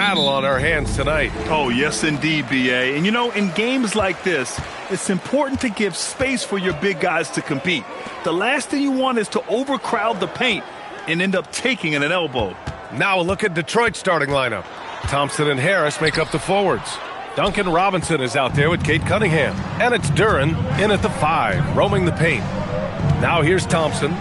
battle on our hands tonight. Oh, yes, indeed, B.A. And, you know, in games like this, it's important to give space for your big guys to compete. The last thing you want is to overcrowd the paint and end up taking an elbow. Now a look at Detroit's starting lineup. Thompson and Harris make up the forwards. Duncan Robinson is out there with Cade Cunningham. And it's Duren in at the 5, roaming the paint. Now here's Thompson.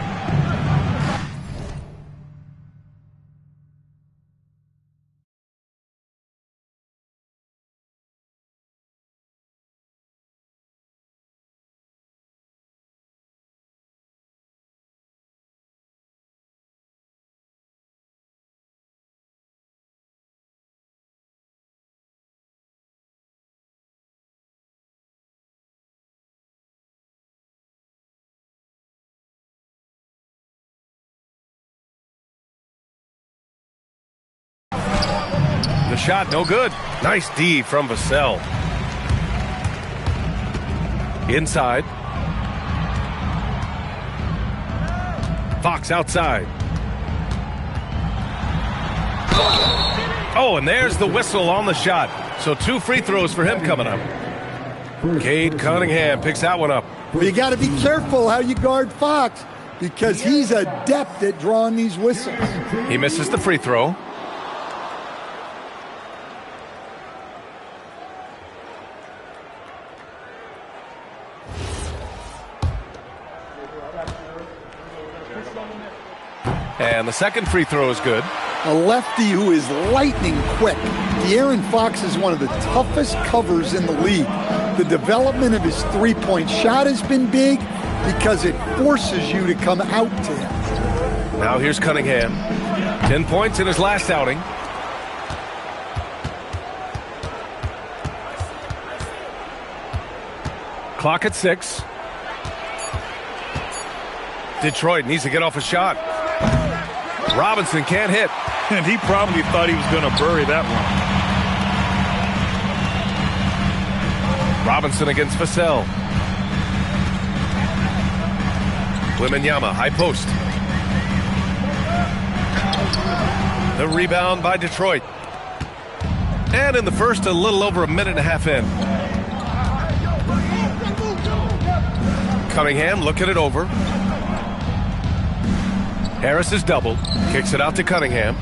The shot, no good. Nice D from Vassell. Inside. Fox outside. Oh, and there's the whistle on the shot. So 2 free throws for him coming up. Cade Cunningham picks that one up. Well, you got to be careful how you guard Fox because he's adept at drawing these whistles. He misses the free throw. And the second free throw is good. A lefty who is lightning quick. De'Aaron Fox is one of the toughest covers in the league. The development of his three-point shot has been big because it forces you to come out to him. Now here's Cunningham. 10 points in his last outing. Clock at 6. Detroit needs to get off a shot. Robinson can't hit. And he probably thought he was going to bury that one. Robinson against Vassell. Wembanyama, high post. The rebound by Detroit. And in the first, a little over a minute and a half in. Cunningham looking it over. Harris is doubled. Kicks it out to Cunningham.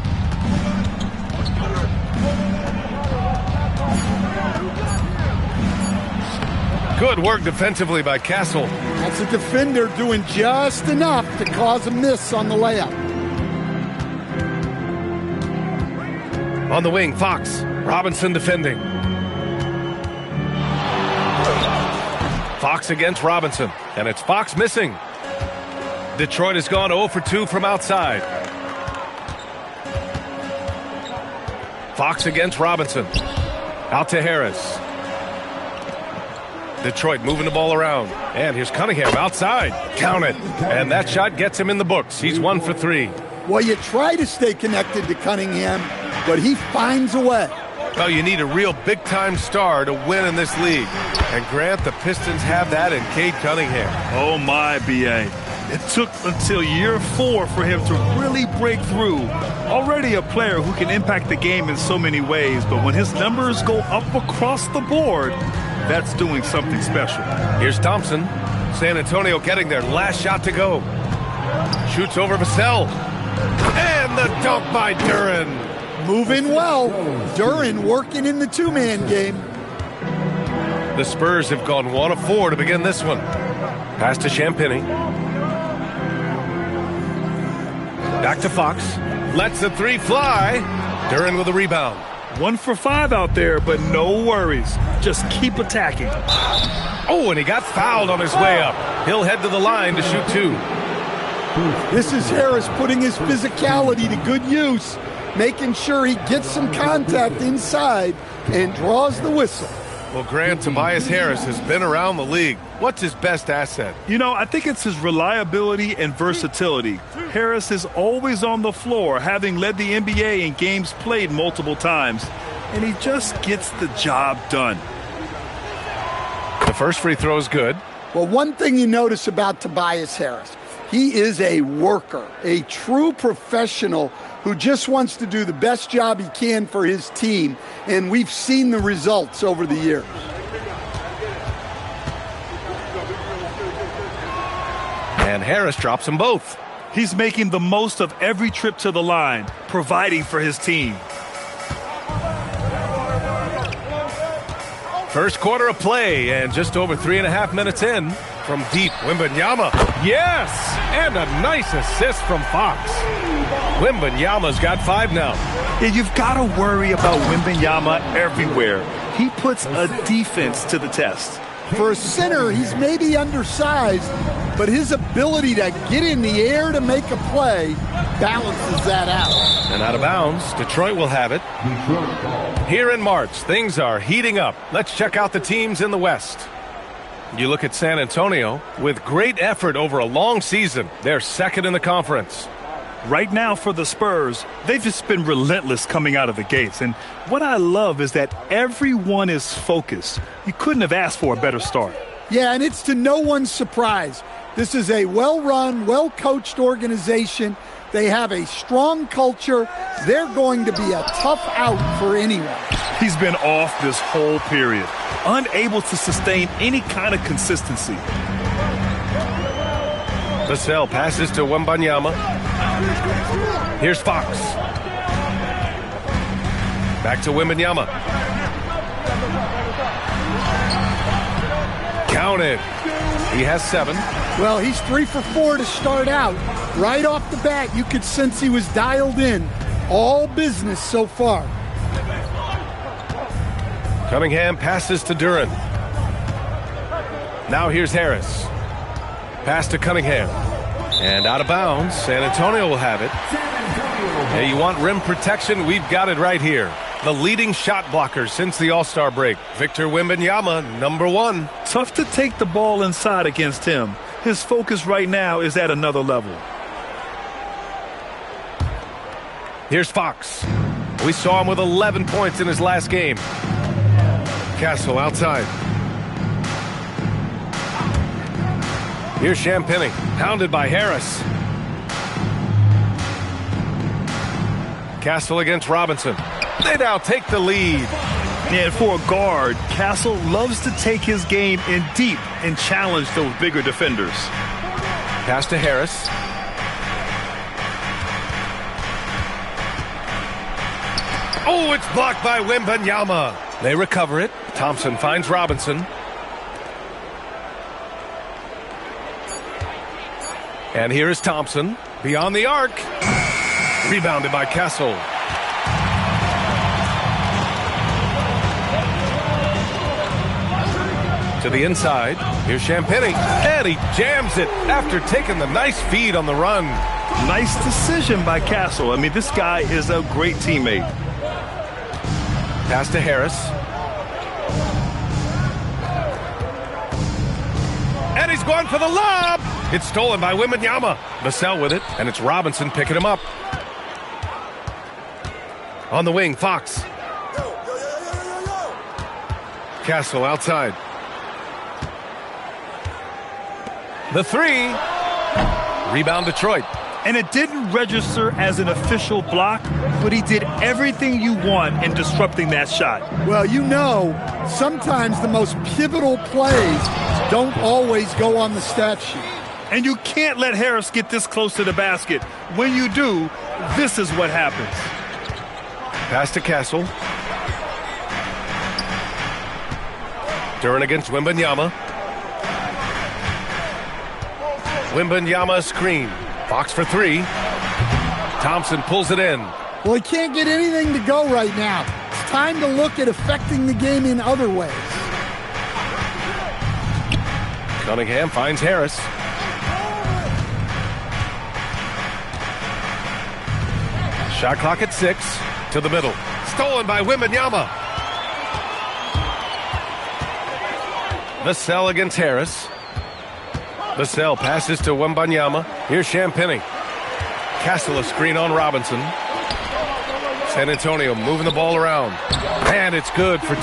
Good work defensively by Castle. That's a defender doing just enough to cause a miss on the layup. On the wing, Fox. Robinson defending. Fox against Robinson. And it's Fox missing. Detroit has gone 0 for 2 from outside. Fox against Robinson. Out to Harris. Detroit moving the ball around. And here's Cunningham outside. Count it. And that shot gets him in the books. He's 1 for 3. Well, you try to stay connected to Cunningham, but he finds a way. Well, you need a real big-time star to win in this league. And Grant, the Pistons have that in Cade Cunningham. Oh, my, B.A. It took until year 4 for him to really break through. Already a player who can impact the game in so many ways, but when his numbers go up across the board, that's doing something special. Here's Thompson. San Antonio getting their last shot to go. Shoots over Vassell. And the dunk by Duren. Moving well. Duren working in the two-man game. The Spurs have gone 1 of 4 to begin this one. Pass to Champagny. Back to Fox. Lets the 3 fly. Duren with a rebound. 1 for 5 out there, but no worries. Just keep attacking. Oh, and he got fouled on his way up. He'll head to the line to shoot 2. This is Harris putting his physicality to good use, making sure he gets some contact inside and draws the whistle. Well, Grant, Tobias Harris has been around the league. What's his best asset? You know, I think it's his reliability and versatility. Harris is always on the floor, having led the NBA in games played multiple times. And he just gets the job done. The first free throw is good. Well, one thing you notice about Tobias Harris, He is a worker, a true professional who just wants to do the best job he can for his team, and we've seen the results over the years. And Harris drops them both. He's making the most of every trip to the line, providing for his team. First quarter of play, and just over 3.5 minutes in. From deep, Wembanyama. Yes! And a nice assist from Fox. Wembanyama's got 5 now. And you've got to worry about Wembanyama everywhere. He puts a defense to the test. For a center, he's maybe undersized, but his ability to get in the air to make a play balances that out. And out of bounds, Detroit will have it. Here in March, things are heating up. Let's check out the teams in the West. You look at San Antonio, with great effort over a long season. They're second in the conference. Right now for the Spurs, they've just been relentless coming out of the gates. And what I love is that everyone is focused. You couldn't have asked for a better start. Yeah, and it's to no one's surprise. This is a well-run, well-coached organization. They have a strong culture. They're going to be a tough out for anyone. He's been off this whole period, unable to sustain any kind of consistency. Vassell passes to Wembanyama. Here's Fox. Back to Wembanyama. Counted. He has 7. Well, he's 3 for 4 to start out. Right off the bat, you could sense he was dialed in. All business so far. Cunningham passes to Duren. Now here's Harris. Pass to Cunningham. And out of bounds, San Antonio will have it. Hey, you want rim protection? We've got it right here. The leading shot blocker since the All-Star break. Victor Wembanyama, number 1. Tough to take the ball inside against him. His focus right now is at another level. Here's Fox. We saw him with 11 points in his last game. Castle outside. Here's Champagnie, hounded by Harris. Castle against Robinson. They now take the lead. And for a guard, Castle loves to take his game in deep and challenge those bigger defenders. Pass to Harris. Oh, it's blocked by Wembanyama. They recover it. Thompson finds Robinson. And here is Thompson. Beyond the arc. Rebounded by Castle. To the inside. Here's Champagnie. And he jams it after taking the nice feed on the run. Nice decision by Castle. I mean, this guy is a great teammate. Pass to Harris. And he's going for the lob. It's stolen by Wembanyama. Vassell with it, and it's Robinson picking him up. On the wing, Fox. Castle outside. The 3. Rebound Detroit. And it didn't register as an official block, but he did everything you want in disrupting that shot. Well, you know, sometimes the most pivotal plays don't always go on the stat sheet. And you can't let Harris get this close to the basket. When you do, this is what happens. Pass to Castle. Duren against Wembanyama. Wembanyama screen. Fox for 3. Thompson pulls it in. Well, he can't get anything to go right now. It's time to look at affecting the game in other ways. Cunningham finds Harris. Shot clock at 6. To the middle. Stolen by Wembanyama. Vassell against Harris. Vassell passes to Wembanyama. Here's Champagnie. Castle a screen on Robinson. San Antonio moving the ball around. And it's good for 2.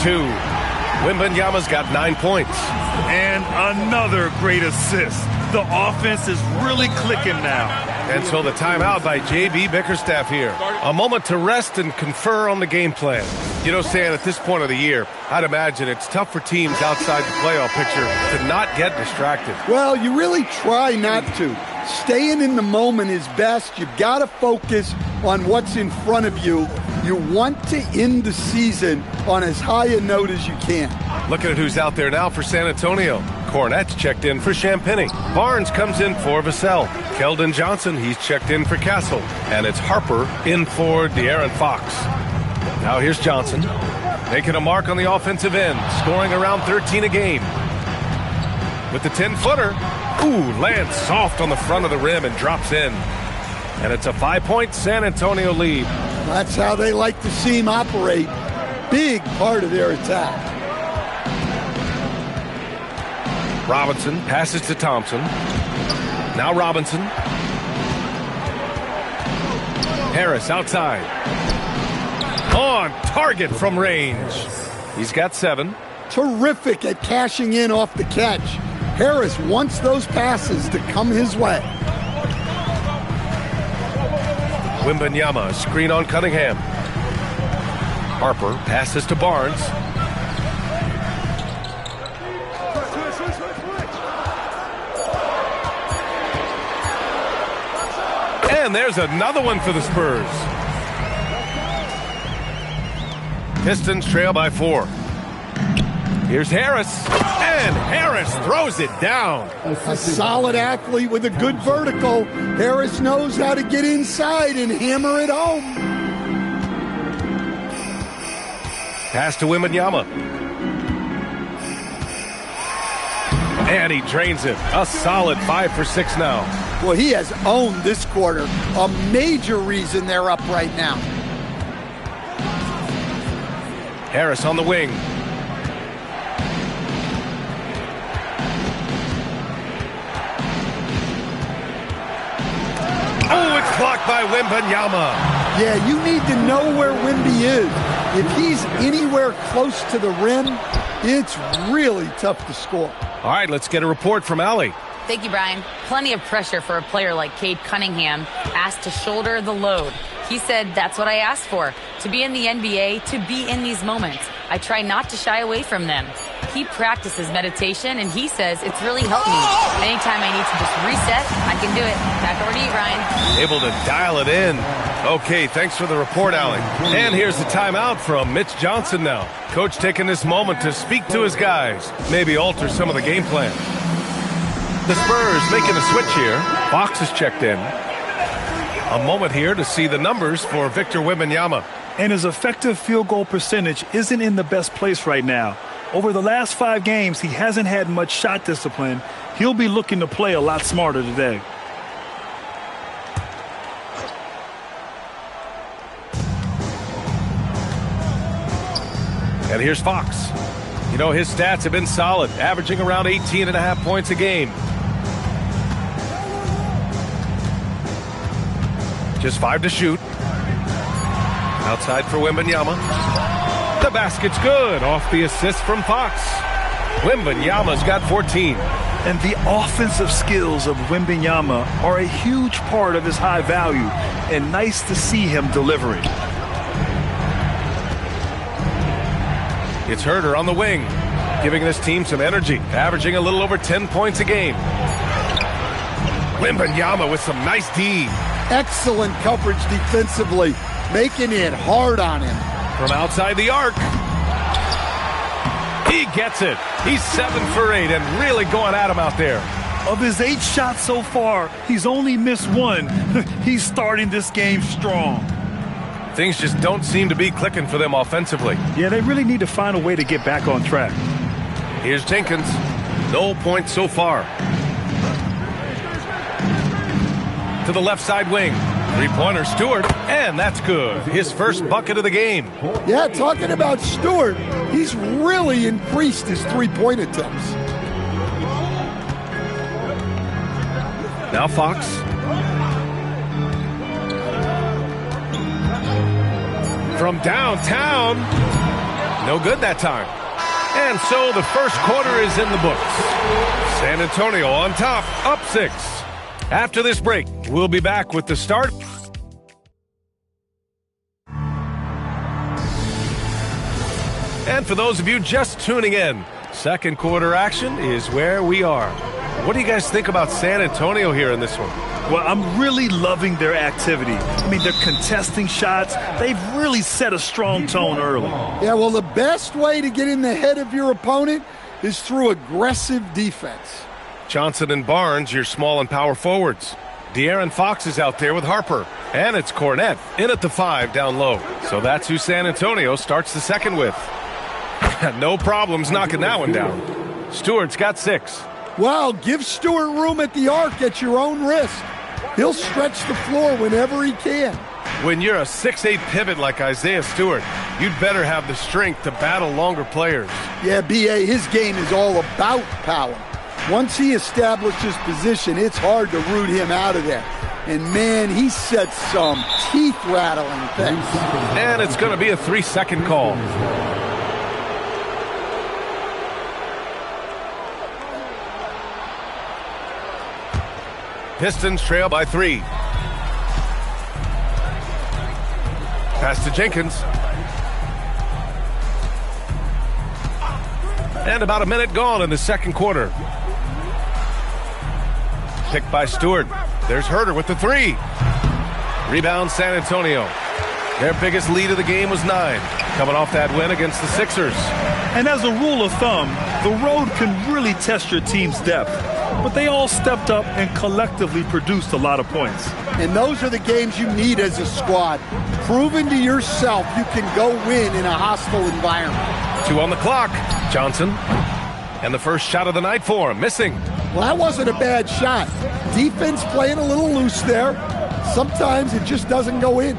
Wembanyama's got 9 points. And another great assist. The offense is really clicking now. And so the timeout by J.B. Bickerstaff here. A moment to rest and confer on the game plan. You know, Stan, at this point of the year, I'd imagine it's tough for teams outside the playoff picture to not get distracted. Well, you really try not to. Staying in the moment is best. You've got to focus on what's in front of you. You want to end the season on as high a note as you can. Looking at who's out there now for San Antonio. Cornett's checked in for Champagny. Barnes comes in for Vassell. Keldon Johnson, he's checked in for Castle. And it's Harper in for De'Aaron Fox. Now here's Johnson, making a mark on the offensive end, scoring around 13 a game. With the 10-footer, lands soft on the front of the rim and drops in. And it's a 5-point San Antonio lead. That's how they like to see him operate. Big part of their attack. Robinson passes to Thompson. Now Robinson. Harris outside. On target from range. He's got 7. Terrific at cashing in off the catch. Harris wants those passes to come his way. Wembanyama, screen on Cunningham. Harper passes to Barnes. And there's another one for the Spurs. Pistons trail by 4. Here's Harris, and Harris throws it down. A solid athlete with a good vertical. Harris knows how to get inside and hammer it home. Pass to Wembanyama. And he drains it. A solid 5 for 6 now. Well, he has owned this quarter. A major reason they're up right now. Harris on the wing. Oh, it's blocked by Wembanyama. Yeah, you need to know where Wemby is. If he's anywhere close to the rim, it's really tough to score. All right, let's get a report from Allie. Thank you, Brian. Plenty of pressure for a player like Cade Cunningham, asked to shoulder the load. He said, that's what I asked for, to be in the NBA, to be in these moments. I try not to shy away from them. He practices meditation, and he says it's really helped me. Anytime I need to just reset, I can do it. Back over to you, Ryan. Able to dial it in. Okay, thanks for the report, Allie. And here's the timeout from Mitch Johnson now. Coach taking this moment to speak to his guys, maybe alter some of the game plan. The Spurs making a switch here. Fox is checked in. A moment here to see the numbers for Victor Wembanyama. And his effective field goal percentage isn't in the best place right now. Over the last 5 games, he hasn't had much shot discipline. He'll be looking to play a lot smarter today. And here's Fox. You know, his stats have been solid, averaging around 18.5 points a game. Just 5 to shoot. Outside for Wembanyama. The basket's good off the assist from Fox. Wembanyama's got 14. And the offensive skills of Wembanyama are a huge part of his high value, and nice to see him delivering. It's Herter on the wing, giving this team some energy, averaging a little over 10 points a game. Wembanyama with some nice D. Excellent coverage defensively, making it hard on him. From outside the arc. He gets it. He's 7 for 8 and really going at him out there. Of his 8 shots so far, he's only missed 1. He's starting this game strong. Things just don't seem to be clicking for them offensively. Yeah, they really need to find a way to get back on track. Here's Jenkins. No points so far. To the left side wing. 3-pointer Stewart, and that's good. His first bucket of the game. Yeah, talking about Stewart, he's really increased his 3-point attempts. Now Fox. From downtown. No good that time. And so the first quarter is in the books. San Antonio on top, up 6. After this break, we'll be back with the start. And for those of you just tuning in, second quarter action is where we are. What do you guys think about San Antonio here in this one? Well, I'm really loving their activity. I mean, they're contesting shots. They've really set a strong tone early. Yeah, well, the best way to get in the head of your opponent is through aggressive defense. Johnson and Barnes, your small and power forwards. De'Aaron Fox is out there with Harper. And it's Cornette in at the 5 down low. So that's who San Antonio starts the second with. No problems knocking that one down. Stewart's got 6. Well, give Stewart room at the arc at your own risk. He'll stretch the floor whenever he can. When you're a 6'8 pivot like Isaiah Stewart, you'd better have the strength to battle longer players. Yeah, B.A., his game is all about power. Once he establishes position, it's hard to root him out of there. And, man, he sets some teeth-rattling things. And it's going to be a 3-second call. Pistons trail by 3. Pass to Jenkins. And about a minute gone in the second quarter. Picked by Stewart. There's Herter with the 3. Rebound San Antonio. Their biggest lead of the game was 9, coming off that win against the Sixers. And as a rule of thumb, the road can really test your team's depth. But they all stepped up and collectively produced a lot of points. And those are the games you need as a squad. Proving to yourself you can go win in a hostile environment. 2 on the clock. Johnson. And the first shot of the night for him. Missing. Well, that wasn't a bad shot. Defense playing a little loose there. Sometimes it just doesn't go in.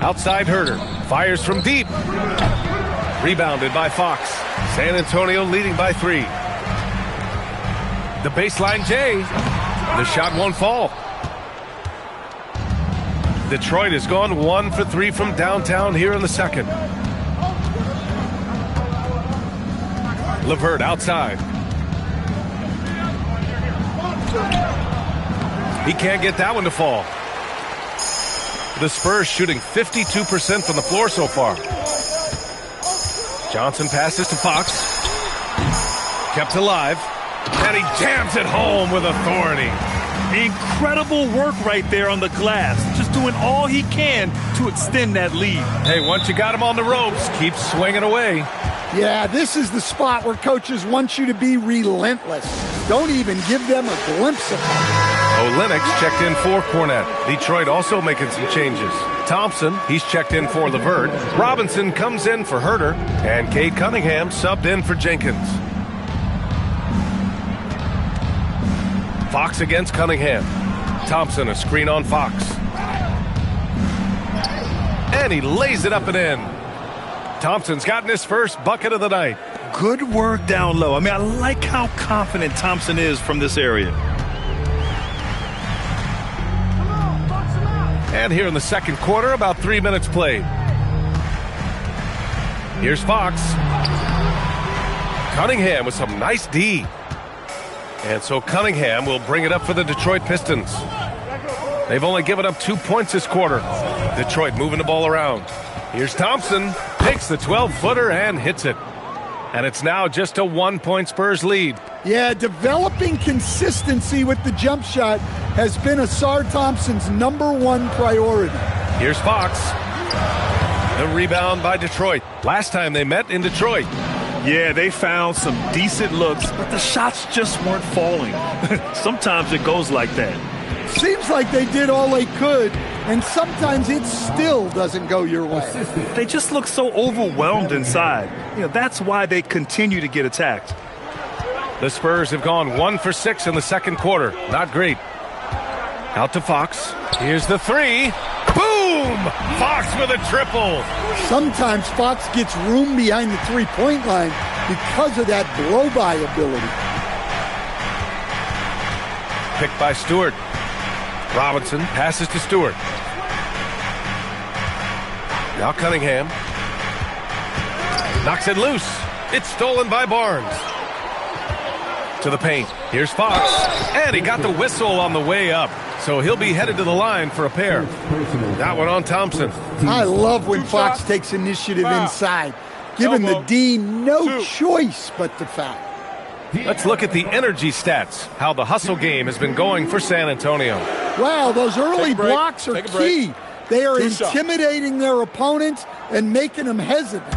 Outside Herter. Fires from deep. Rebounded by Fox. San Antonio leading by 3. The baseline J. The shot won't fall. Detroit has gone 1 for 3 from downtown here in the second. LeVert outside. He can't get that one to fall. The Spurs shooting 52% from the floor so far. Johnson passes to Fox. Kept alive. And he jams it home with authority. Incredible work right there on the glass. Just doing all he can to extend that lead. Hey, once you got him on the ropes, keep swinging away. Yeah, this is the spot where coaches want you to be relentless. Don't even give them a glimpse of it. Olenix checked in for Cornette. Detroit also making some changes. Thompson, he's checked in for LeVert. Robinson comes in for Herter. And Cade Cunningham subbed in for Jenkins. Fox against Cunningham. Thompson a screen on Fox. And he lays it up and in. Thompson's gotten his first bucket of the night. Good work down low. I mean, I like how confident Thompson is from this area. And here in the second quarter, about 3 minutes played. Here's Fox. Cunningham with some nice D. And so Cunningham will bring it up for the Detroit Pistons. They've only given up 2 points this quarter. Detroit moving the ball around. Here's Thompson. Takes the 12-footer and hits it. And it's now just a 1-point Spurs lead. Yeah, developing consistency with the jump shot has been Asar Thompson's #1 priority. Here's Fox. The rebound by Detroit. Last time they met in Detroit. Yeah, they found some decent looks, but the shots just weren't falling. Sometimes it goes like that. Seems like they did all they could, and sometimes it still doesn't go your way. They just look so overwhelmed inside. You know, that's why they continue to get attacked. The Spurs have gone 1 for 6 in the second quarter. Not great. Out to Fox. Here's the 3. Boom! Fox with a triple. Sometimes Fox gets room behind the three-point line because of that blow-by ability. Picked by Stewart. Robinson passes to Stewart. Now Cunningham. Knocks it loose. It's stolen by Barnes. To the paint. Here's Fox. And he got the whistle on the way up. So he'll be headed to the line for a pair. That one on Thompson. I love when Fox takes initiative inside, giving the D no choice but to foul. Let's look at the energy stats, how the hustle game has been going for San Antonio. Wow, those early blocks are key. They are intimidating their opponents and making them hesitant.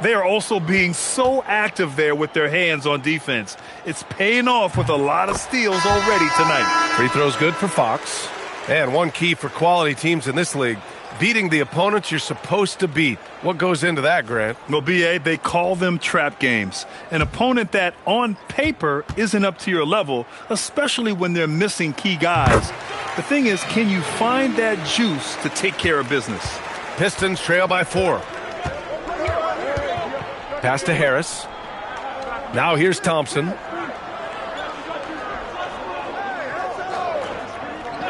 They are also being so active there with their hands on defense. It's paying off with a lot of steals already tonight. Free throws good for Fox. And one key for quality teams in this league, beating the opponents you're supposed to beat. What goes into that, Grant? Well, B.A., they call them trap games. An opponent that, on paper, isn't up to your level, especially when they're missing key guys. The thing is, can you find that juice to take care of business? Pistons trail by 4. Pass to Harris. Now here's Thompson.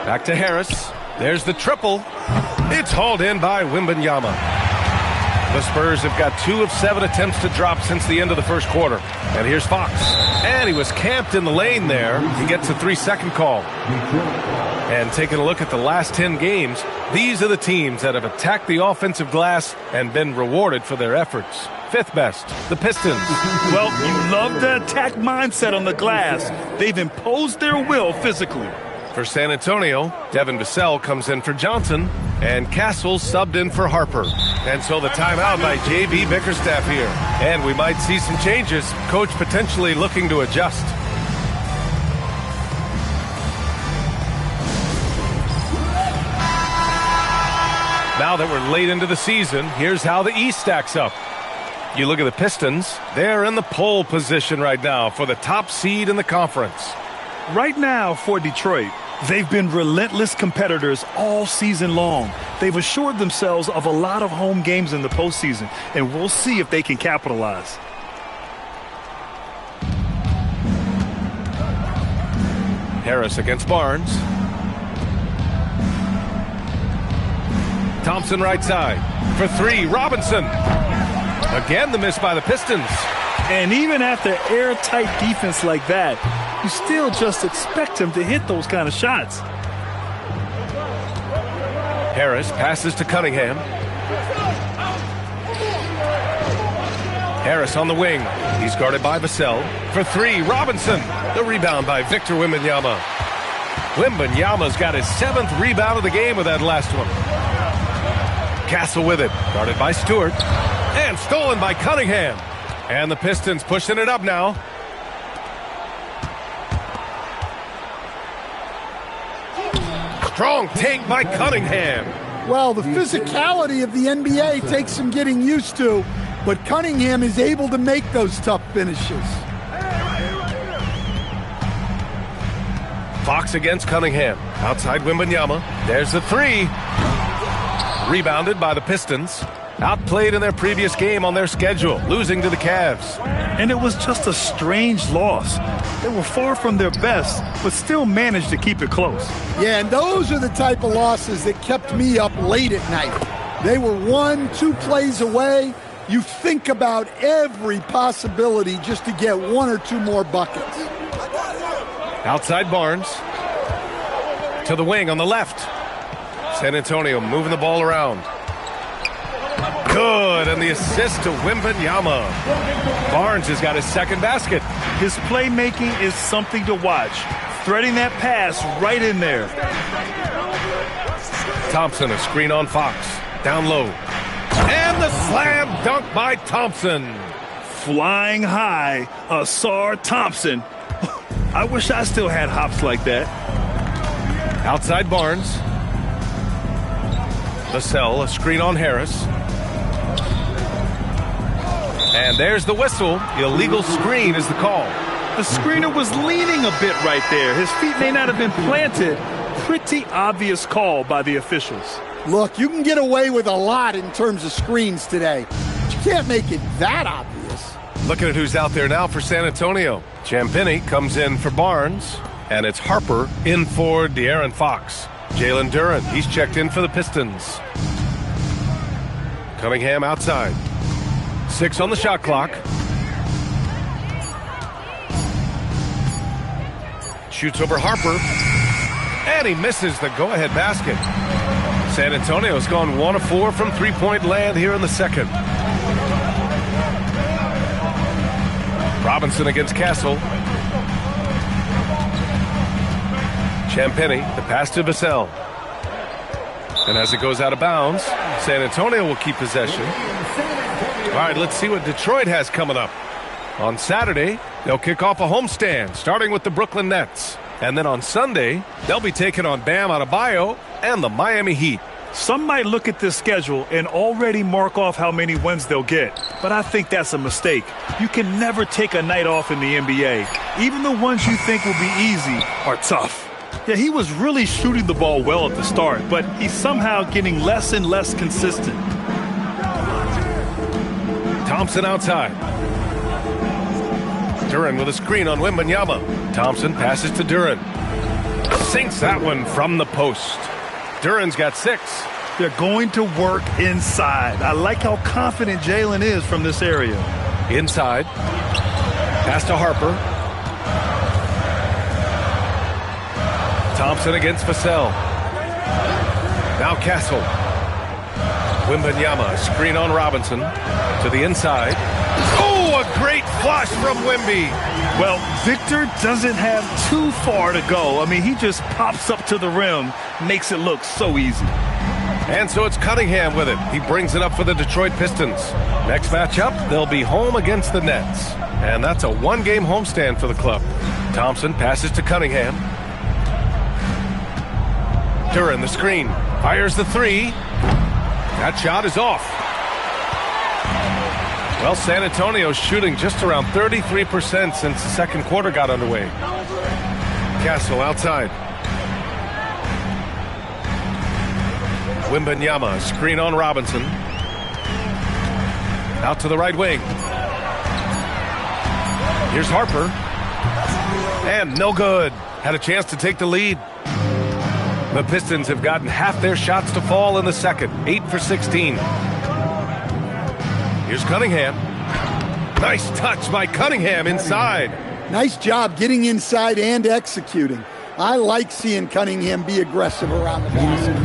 Back to Harris. There's the triple. It's hauled in by Wembanyama. The Spurs have got 2 of 7 attempts to drop since the end of the first quarter. And here's Fox. And he was camped in the lane there. He gets a 3-second call. And taking a look at the last 10 games, these are the teams that have attacked the offensive glass and been rewarded for their efforts. 5th best, the Pistons. Well, you love the attack mindset on the glass. They've imposed their will physically. For San Antonio, Devin Vassell comes in for Johnson, and Castle subbed in for Harper. And so the timeout by J.B. Bickerstaff here. And we might see some changes. Coach potentially looking to adjust. Now that we're late into the season, here's how the East stacks up. You look at the Pistons, they're in the pole position right now for the top seed in the conference. Right now for Detroit, they've been relentless competitors all season long. They've assured themselves of a lot of home games in the postseason, and we'll see if they can capitalize. Harris against Barnes. Thompson right side. For 3, Robinson. Again, the miss by the Pistons. And even after airtight defense like that, you still just expect him to hit those kind of shots. Harris passes to Cunningham. Harris on the wing. He's guarded by Vassell. For 3, Robinson. The rebound by Victor Wembanyama. Wembanyama's got his 7th rebound of the game with that last one. Castle with it. Guarded by Stewart. And stolen by Cunningham. And the Pistons pushing it up now. Strong take by Cunningham. Well, the physicality of the NBA takes some getting used to, but Cunningham is able to make those tough finishes. Fox against Cunningham. Outside Wembanyama. There's the 3. Rebounded by the Pistons. Outplayed in their previous game on their schedule, losing to the Cavs. And it was just a strange loss. They were far from their best, but still managed to keep it close. Yeah, and those are the type of losses that kept me up late at night. They were 1-2 plays away. You think about every possibility just to get 1 or 2 more buckets. Outside Barnes. To the wing on the left. San Antonio moving the ball around. Good, and the assist to Wembanyama. Barnes has got his 2nd basket. His playmaking is something to watch. Threading that pass right in there. Thompson, a screen on Fox. Down low. And the slam dunk by Thompson. Flying high, Asar Thompson. I wish I still had hops like that. Outside Barnes. Vassell, a screen on Harris. And there's the whistle. Illegal screen is the call. The screener was leaning a bit right there. His feet may not have been planted. Pretty obvious call by the officials. Look, you can get away with a lot in terms of screens today, but you can't make it that obvious. Looking at who's out there now for San Antonio. Champagnie comes in for Barnes, and it's Harper in for De'Aaron Fox. Jalen Duren, he's checked in for the Pistons. Cunningham outside. 6 on the shot clock. shoots over Harper. And he misses the go-ahead basket. San Antonio's gone 1 of 4 from three-point land here in the second. Robinson against Castle. Champagnie, the pass to Vassell. And as it goes out of bounds, San Antonio will keep possession. All right, let's see what Detroit has coming up. On Saturday, they'll kick off a homestand, starting with the Brooklyn Nets. And then on Sunday, they'll be taking on Bam Adebayo and the Miami Heat. Some might look at this schedule and already mark off how many wins they'll get, but I think that's a mistake. You can never take a night off in the NBA. Even the ones you think will be easy are tough. Yeah, he was really shooting the ball well at the start, but he's somehow getting less and less consistent. Thompson outside. Duren with a screen on Wembanyama. Thompson passes to Duren. Sinks that one from the post. Duren's got 6. They're going to work inside. I like how confident Jalen is from this area. Inside. Pass to Harper. Thompson against Vassell. Now Castle. Wembanyama, screen on Robinson. To the inside. Oh, a great flush from Wemby. Well, Victor doesn't have too far to go. I mean, he just pops up to the rim, makes it look so easy. And so it's Cunningham with it. He brings it up for the Detroit Pistons. Next matchup, they'll be home against the Nets. And that's a one-game homestand for the club. Thompson passes to Cunningham. Duren, the screen. Fires the 3. That shot is off. Well, San Antonio's shooting just around 33% since the second quarter got underway. Castle outside. Wembanyama, screen on Robinson. Out to the right wing. Here's Harper. And no good. Had a chance to take the lead. The Pistons have gotten half their shots to fall in the second. 8 for 16. Here's Cunningham. Nice touch by Cunningham inside. Nice job getting inside and executing. I like seeing Cunningham be aggressive around the basket.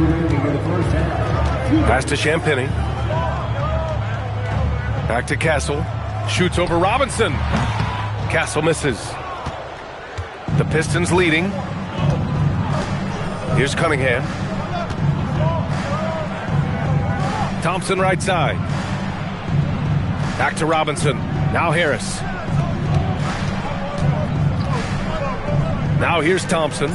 Pass to Champagnie. Back to Castle. Shoots over Robinson. Castle misses. The Pistons leading. Here's Cunningham. Thompson right side. Back to Robinson. Now Harris. Now here's Thompson.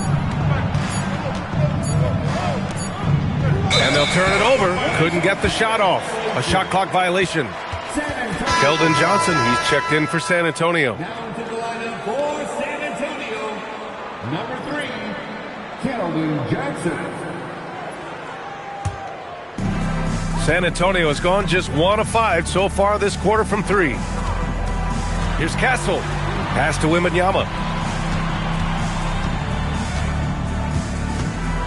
And they'll turn it over. Couldn't get the shot off. A shot clock violation. Keldon Johnson, he's checked in for San Antonio. Down to the lineup for San Antonio, number 3, Keldon Johnson. San Antonio has gone just 1 of 5 so far this quarter from 3. Here's Castle. Pass to Wembanyama.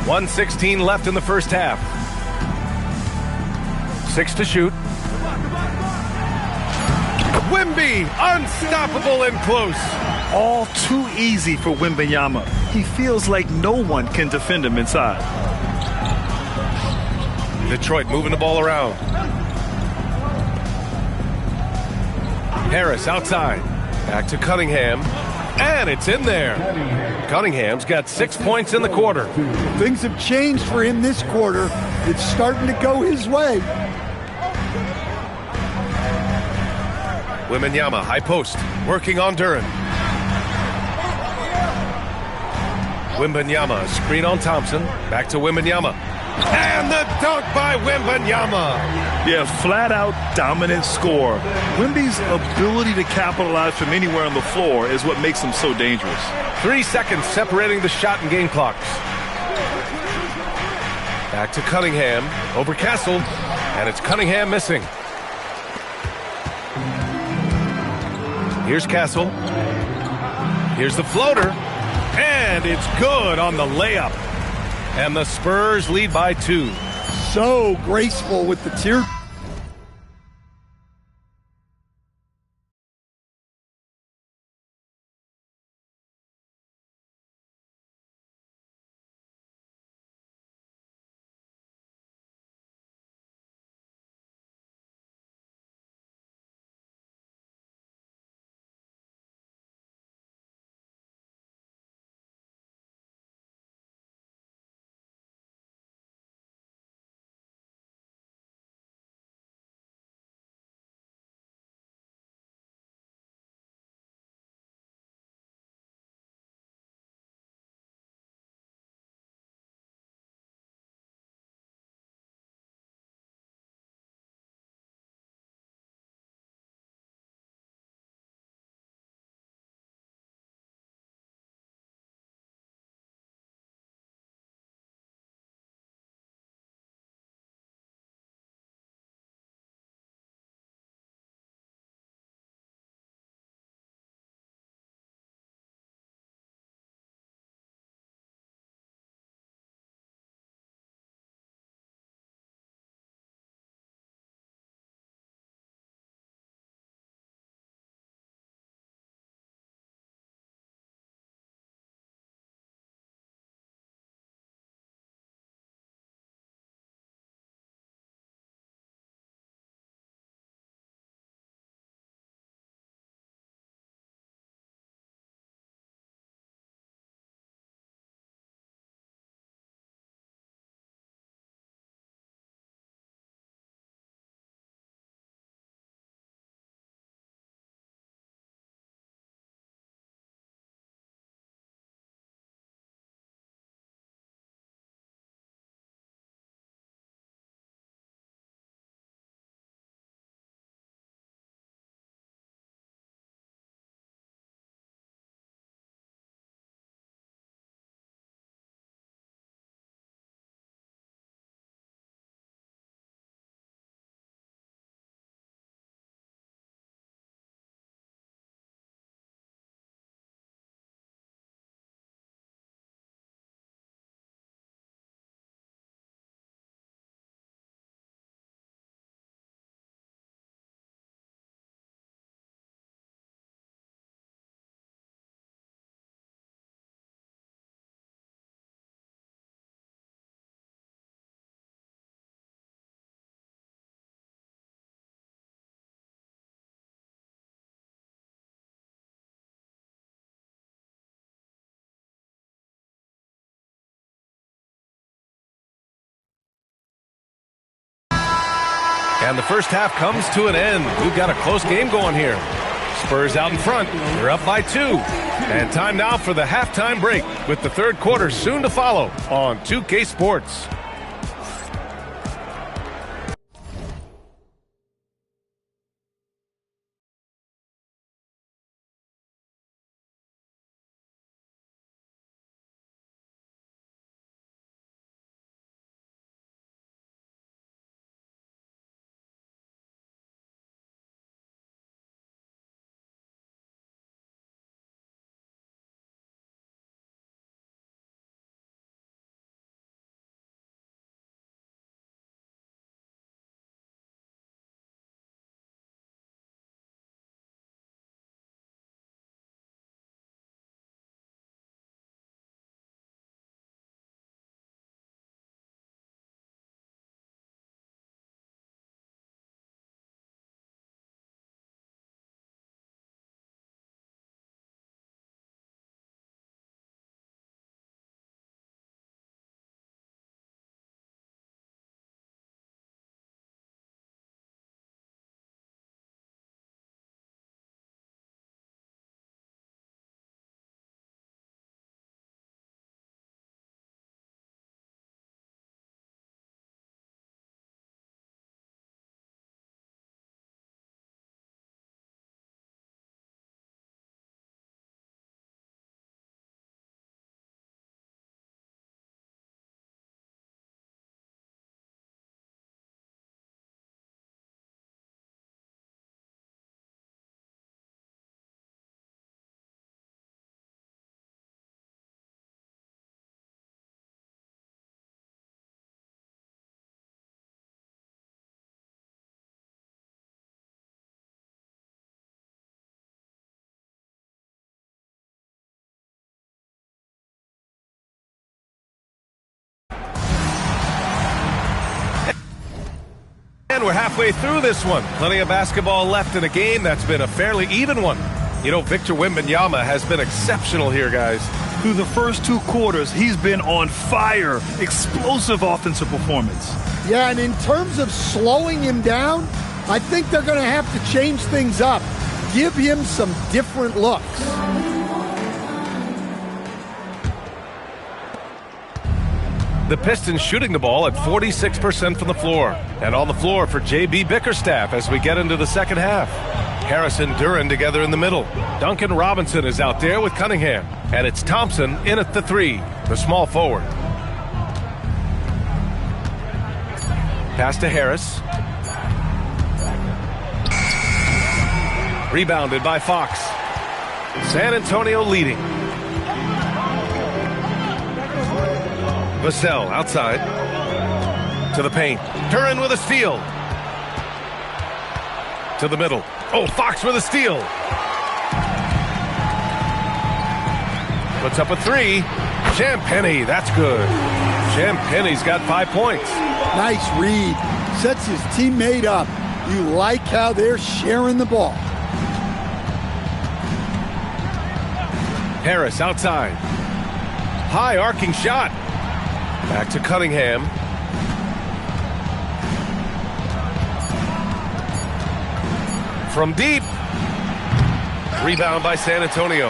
1:16 left in the first half. 6 to shoot. Wemby, unstoppable and close. All too easy for Wembanyama. He feels like no one can defend him inside. Detroit moving the ball around. Harris outside. Back to Cunningham. And it's in there. Cunningham's got 6 points in the quarter. Things have changed for him this quarter. It's starting to go his way. Wembanyama, high post, working on Duren. Wembanyama, screen on Thompson. Back to Wembanyama. And the dunk by Wembanyama. Yeah, flat-out dominant score. Wemby's ability to capitalize from anywhere on the floor is what makes him so dangerous. 3 seconds separating the shot and game clocks. Back to Cunningham, over Castle, and it's Cunningham missing. Here's Castle. Here's the floater. And it's good on the layup. And the Spurs lead by 2. So graceful with the tear. And the first half comes to an end. We've got a close game going here. Spurs out in front. They're up by 2. And time now for the halftime break, with the third quarter soon to follow on 2K Sports. And we're halfway through this one. Plenty of basketball left in a game that's been a fairly even one. You know, Victor Wembanyama has been exceptional here, guys. Through the first 2 quarters, he's been on fire. Explosive offensive performance. Yeah, and in terms of slowing him down, I think they're going to have to change things up. Give him some different looks. The Pistons shooting the ball at 46% from the floor. And on the floor for J.B. Bickerstaff as we get into the second half. Harris and Duren together in the middle. Duncan Robinson is out there with Cunningham. And it's Thompson in at the 3, the small forward. Pass to Harris. Rebounded by Fox. San Antonio leading. Vassell outside to the paint. Duren with a steal. To the middle. Oh, Fox with a steal. Puts up a 3. Champagnie, that's good. Champagnie's got 5 points. Nice read. Sets his teammate up. You like how they're sharing the ball. Harris outside. High arcing shot. Back to Cunningham. From deep. Rebound by San Antonio.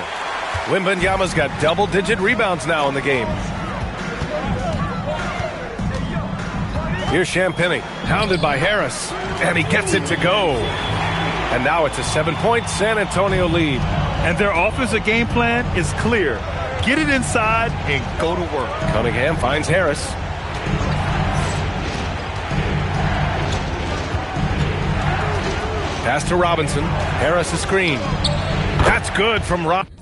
Wembanyama's got double-digit rebounds now in the game. Here's Champagnie, hounded by Harris, and he gets it to go. And now it's a 7-point San Antonio lead. And their offensive game plan is clear. Get it inside and go to work. Cunningham finds Harris. Pass to Robinson. Harris a screen. That's good from Robinson.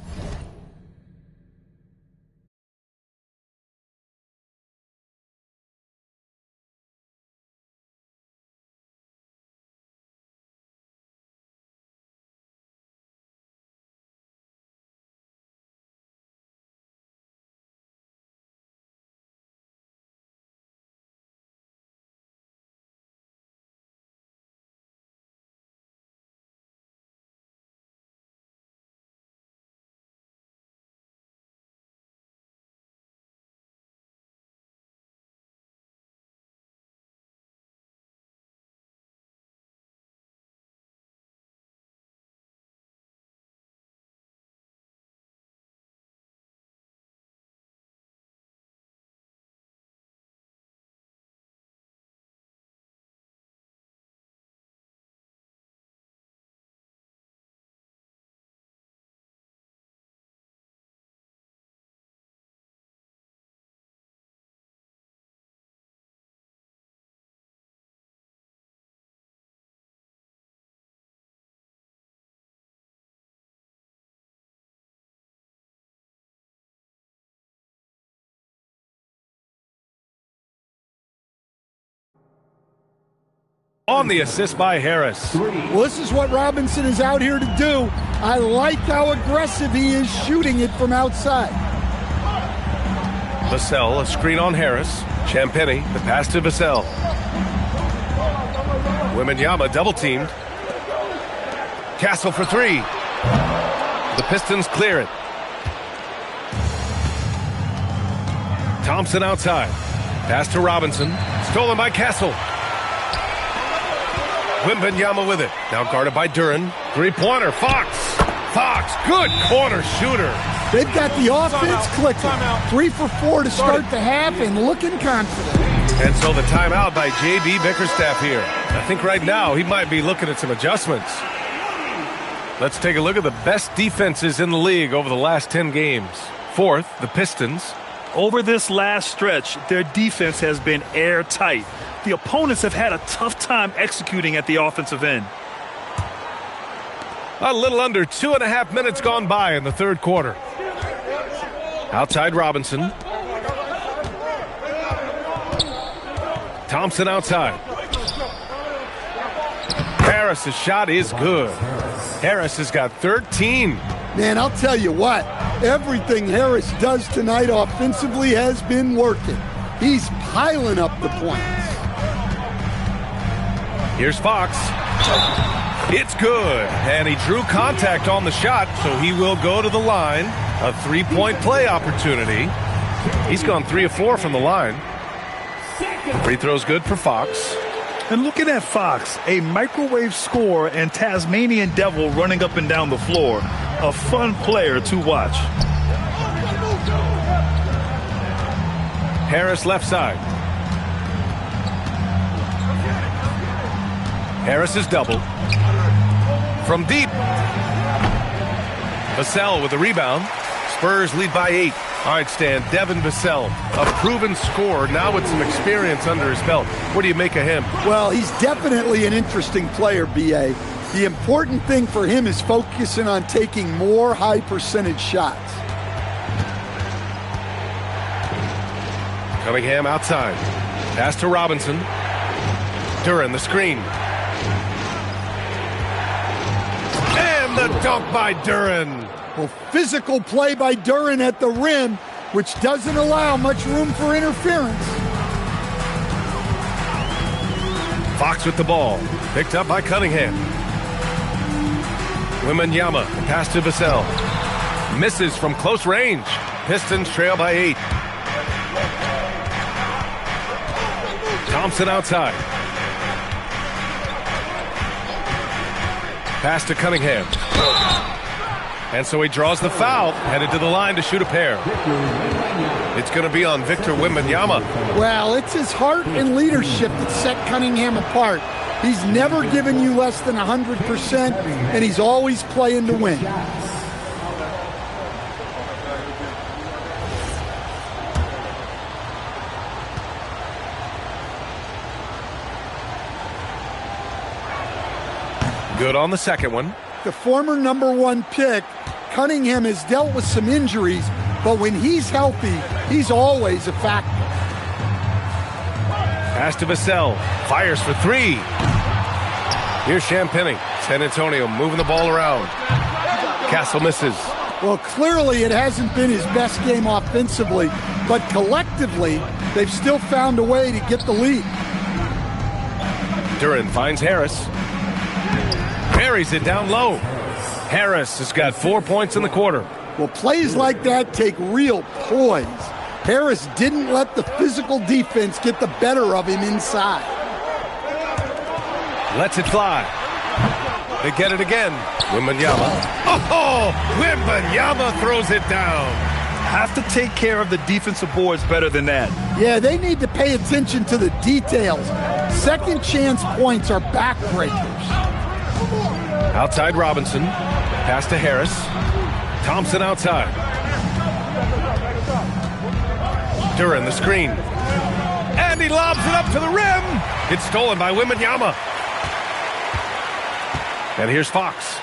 on the assist by Harris. Well, this is what Robinson is out here to do. I like how aggressive he is shooting it from outside. Vassell, a screen on Harris. Champagny, the pass to Vassell. Wembanyama double-teamed. Castle for three. The Pistons clear it. Thompson outside. Pass to Robinson. Stolen by Castle. Wembanyama with it. Now guarded by Duren. Three-pointer. Fox. Fox. Good corner shooter. They've got the offense clicking. 3 for 4 to start the half and looking confident. And so the timeout by J.B. Bickerstaff here. I think right now he might be looking at some adjustments. Let's take a look at the best defenses in the league over the last 10 games. Fourth, the Pistons. Over this last stretch, their defense has been airtight. The opponents have had a tough time executing at the offensive end. A little under 2.5 minutes gone by in the third quarter. Outside Robinson. Thompson outside. Harris's shot is good. Harris has got 13. Man, I'll tell you what. Everything Harris does tonight offensively has been working. He's piling up the points. Here's Fox. It's good. And he drew contact on the shot, so he will go to the line. A three-point play opportunity. He's gone 3 of 4 from the line. Free throw's good for Fox. And looking at Fox, a microwave scorer and Tasmanian devil running up and down the floor. A fun player to watch. Harris left side. Harris is double. From deep. Vassell with the rebound. Spurs lead by 8. All right, Stan, Devin Vassell, a proven scorer, now with some experience under his belt. What do you make of him? Well, he's definitely an interesting player, B.A. The important thing for him is focusing on taking more high-percentage shots. Cunningham outside. Pass to Robinson. Duren, the screen. And the dunk by Duren. Well, physical play by Duren at the rim, which doesn't allow much room for interference. Fox with the ball. Picked up by Cunningham. Wembanyama, pass to Vassell. Misses from close range. Pistons trail by 8. Thompson outside. Pass to Cunningham. And so he draws the foul, headed to the line to shoot a pair. It's going to be on Victor Wembanyama. Well, it's his heart and leadership that set Cunningham apart. He's never given you less than 100%, and he's always playing to win. Good on the second one. The former #1 pick, Cunningham has dealt with some injuries, but when he's healthy, he's always a factor. Pass to Vassell. Fires for 3. Here's Champagny. San Antonio moving the ball around. Castle misses. Well, clearly it hasn't been his best game offensively, but collectively, they've still found a way to get the lead. Duren finds Harris. Buries it down low. Harris has got 4 points in the quarter. Well, plays like that take real poise. Harris didn't let the physical defense get the better of him inside. Lets it fly. They get it again. Wembanyama. Oh, Wembanyama throws it down. Have to take care of the defensive boards better than that. Yeah, they need to pay attention to the details. Second chance points are backbreakers. Outside Robinson. Pass to Harris. Thompson outside. Duren the screen. And he lobs it up to the rim. It's stolen by Wembanyama. And here's Fox.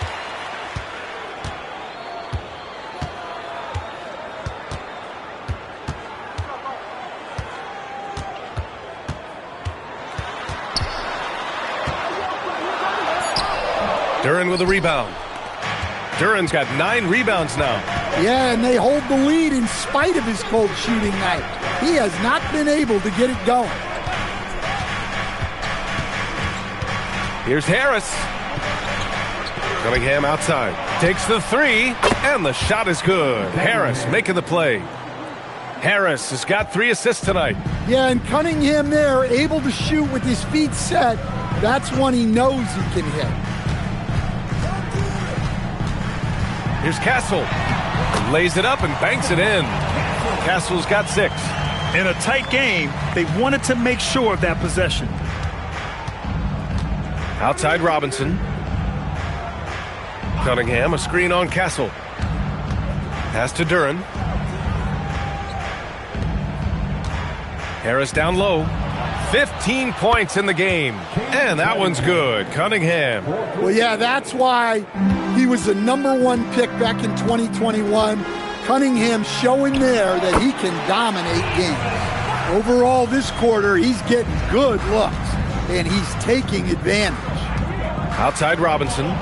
Duren with a rebound. Duren's got 9 rebounds now. Yeah, and they hold the lead in spite of his cold shooting night. He has not been able to get it going. Here's Harris. Cunningham outside. Takes the 3, and the shot is good. Harris making the play. Harris has got 3 assists tonight. Yeah, and Cunningham there, able to shoot with his feet set. That's one he knows he can hit. Here's Castle. Lays it up and banks it in. Castle's got 6. In a tight game, they wanted to make sure of that possession. Outside Robinson. Cunningham, a screen on Castle. Pass to Duren. Harris down low. 15 points in the game. And that one's good. Cunningham. Well, yeah, that's why he was the #1 pick back in 2021. Cunningham showing there that he can dominate games. Overall, this quarter, he's getting good looks, and he's taking advantage. Outside Robinson.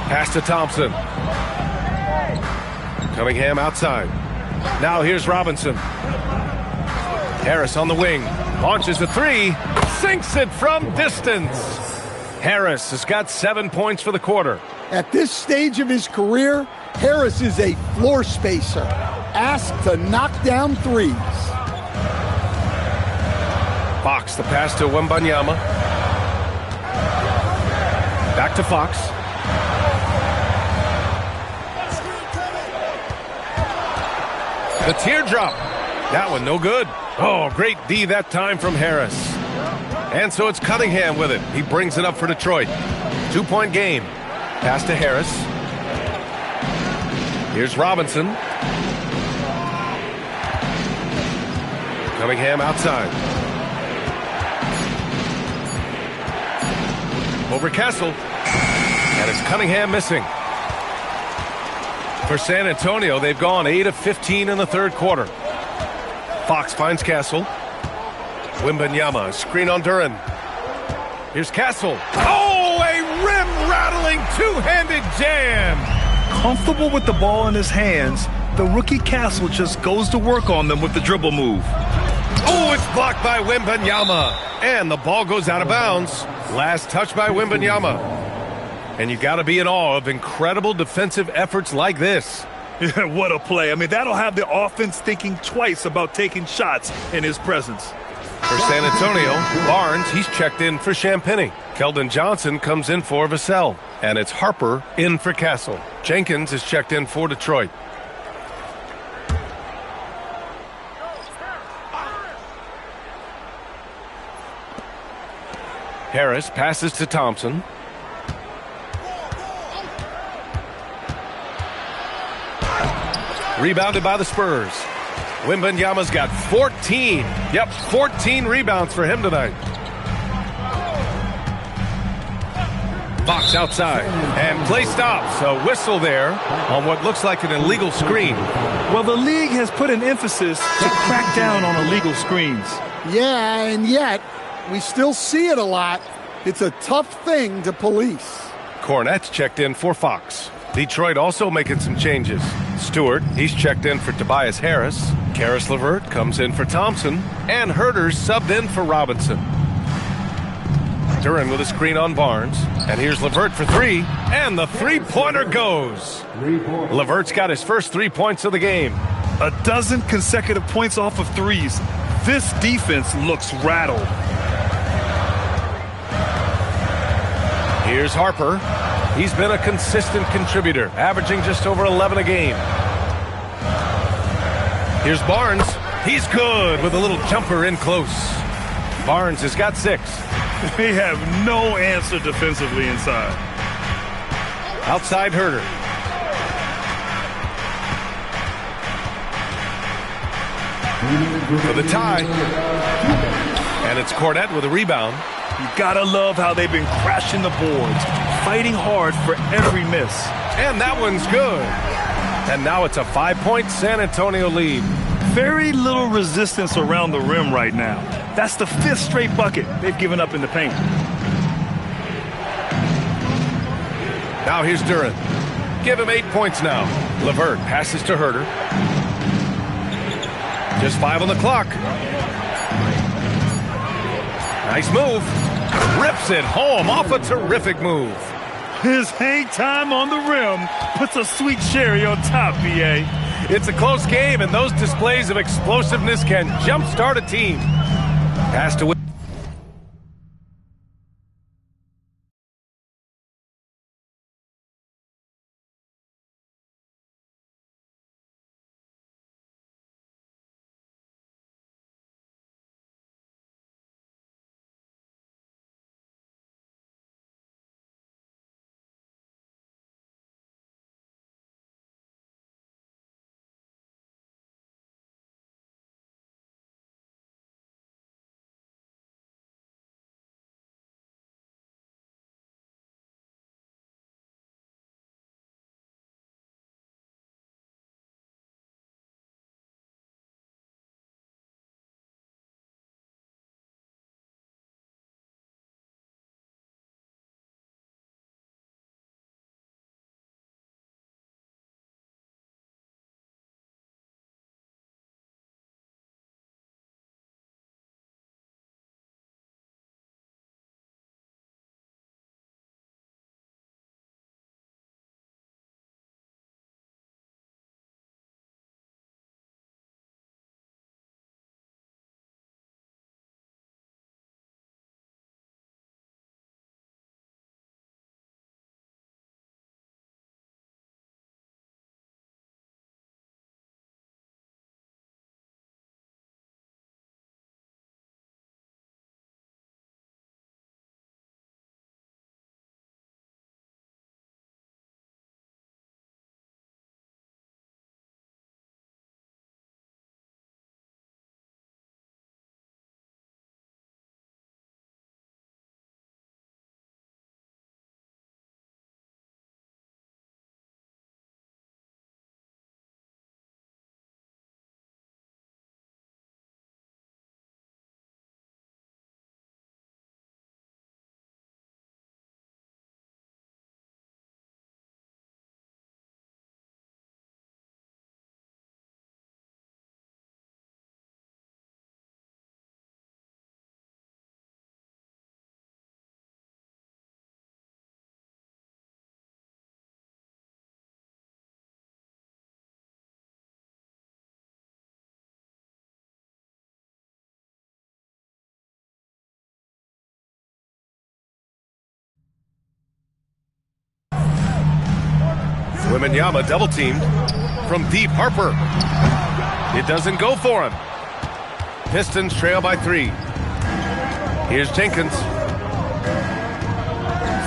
Pass to Thompson. Cunningham outside. Now here's Robinson. Harris on the wing. Launches a 3. Sinks it from distance. Harris has got 7 points for the quarter. At this stage of his career, Harris is a floor spacer, asked to knock down threes. Fox, the pass to Wembanyama. Back to Fox. The teardrop. That one no good. Oh, great D that time from Harris. And so it's Cunningham with it. He brings it up for Detroit. 2-point game. Pass to Harris. Here's Robinson. Cunningham outside. Over Castle. And it's Cunningham missing. For San Antonio, they've gone 8 of 15 in the third quarter. Fox finds Castle. Wembanyama, screen on Duren. Here's Castle. Oh, a rim-rattling two-handed jam. Comfortable with the ball in his hands, the rookie Castle just goes to work on them with the dribble move. Oh, it's blocked by Wembanyama. And the ball goes out of bounds. Last touch by Wembanyama. And you got to be in awe of incredible defensive efforts like this. Yeah, what a play. I mean, that'll have the offense thinking twice about taking shots in his presence. For San Antonio, Barnes, he's checked in for Champagny. Keldon Johnson comes in for Vassell. And it's Harper in for Castle. Jenkins is checked in for Detroit. Harris passes to Thompson. Rebounded by the Spurs. Wembanyama's got 14. Yep, 14 rebounds for him tonight. Fox outside. And play stops. A whistle there on what looks like an illegal screen. Well, the league has put an emphasis to crack down on illegal screens. Yeah, and yet we still see it a lot. It's a tough thing to police. Cornette's checked in for Fox. Detroit also making some changes. Stewart, he's checked in for Tobias Harris. Karis LeVert comes in for Thompson. And Herter's subbed in for Robinson. Duran with a screen on Barnes. And here's LeVert for three. And the three-pointer goes. LeVert's got his first 3 points of the game. A dozen consecutive points off of threes. This defense looks rattled. Here's Harper. He's been a consistent contributor, averaging just over 11 a game. Here's Barnes. He's good with a little jumper in close. Barnes has got 6. They have no answer defensively inside. Outside Herter. For the tie. And it's Cornette with a rebound. You gotta love how they've been crashing the boards, fighting hard for every miss. And that one's good. And now it's a 5-point San Antonio lead. Very little resistance around the rim right now. That's the 5th straight bucket they've given up in the paint. Now here's Duran. Give him 8 points now. LeVert passes to Herter. Just 5 on the clock. Nice move. Rips it home off a terrific move. His hang time on the rim puts a sweet cherry on top, B.A. It's a close game, and those displays of explosiveness can jumpstart a team. Pass to Wembanyama double teamed from deep. Harper. It doesn't go for him. Pistons trail by 3. Here's Jenkins.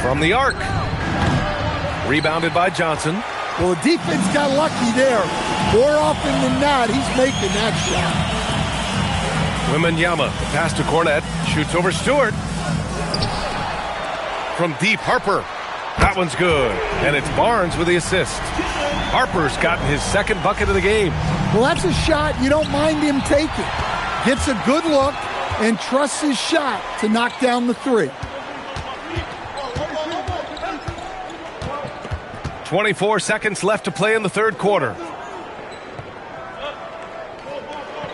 From the arc. Rebounded by Johnson. Well, the defense got lucky there. More often than not, he's making that shot. Wembanyama, pass to Cornette, shoots over Stewart. From deep, Harper. That one's good. And it's Barnes with the assist. Harper's gotten his second bucket of the game. Well, that's a shot you don't mind him taking. Gets a good look and trusts his shot to knock down the 3. 24 seconds left to play in the third quarter.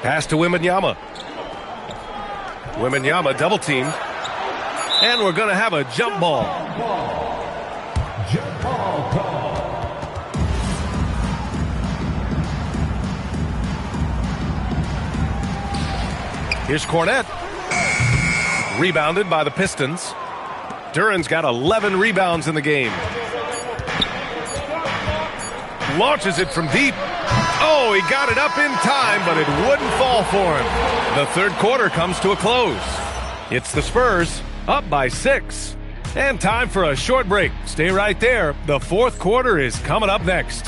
Pass to Wembanyama. Wembanyama double teamed. And we're going to have a jump ball. Jump ball call. Here's Cornette. Rebounded by the Pistons. Duran's got 11 rebounds in the game. Launches it from deep. Oh, he got it up in time, but it wouldn't fall for him. The third quarter comes to a close. It's the Spurs up by 6. And time for a short break. Stay right there. The fourth quarter is coming up next.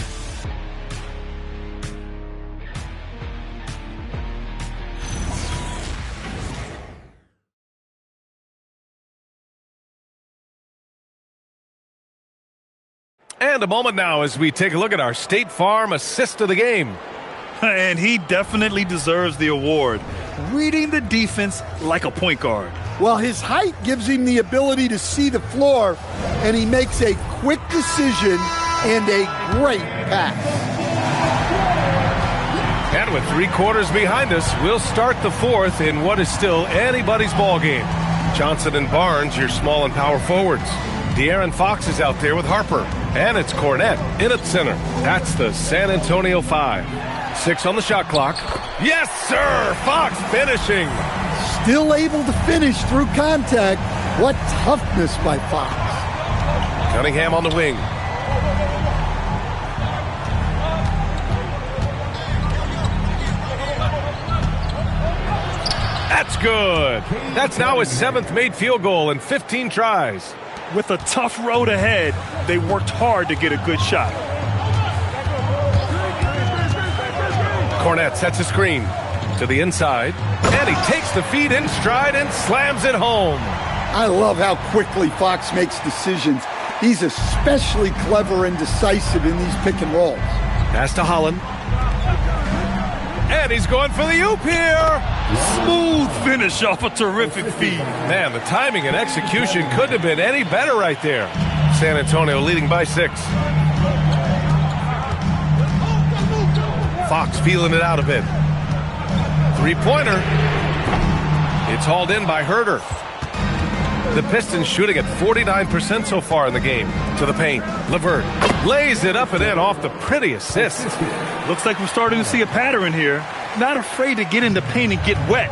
And a moment now as we take a look at our State Farm assist of the game. And he definitely deserves the award. Reading the defense like a point guard. Well, his height gives him the ability to see the floor, and he makes a quick decision and a great pass. And with 3 quarters behind us, we'll start the fourth in what is still anybody's ball game. Johnson and Barnes, your small and power forwards. De'Aaron Fox is out there with Harper. And it's Cornette in at center. That's the San Antonio 5. 6 on the shot clock. Yes, sir! Fox finishing. Still able to finish through contact. What toughness by Fox. Cunningham on the wing. That's good. That's now his 7th made field goal in 15 tries. With a tough road ahead, they worked hard to get a good shot. Cornette sets a screen to the inside, and he takes the feed in stride and slams it home. I love how quickly Fox makes decisions. He's especially clever and decisive in these pick and rolls. Pass to Holland. And he's going for the oop here. Smooth finish off a terrific feed. Man, the timing and execution couldn't have been any better right there. San Antonio leading by 6. Fox feeling it out a bit. 3-pointer. It's hauled in by Herter. The Pistons shooting at 49% so far in the game. To the paint. LeVert lays it up and in off the pretty assist. Looks like we're starting to see a pattern here. Not afraid to get in the paint and get wet.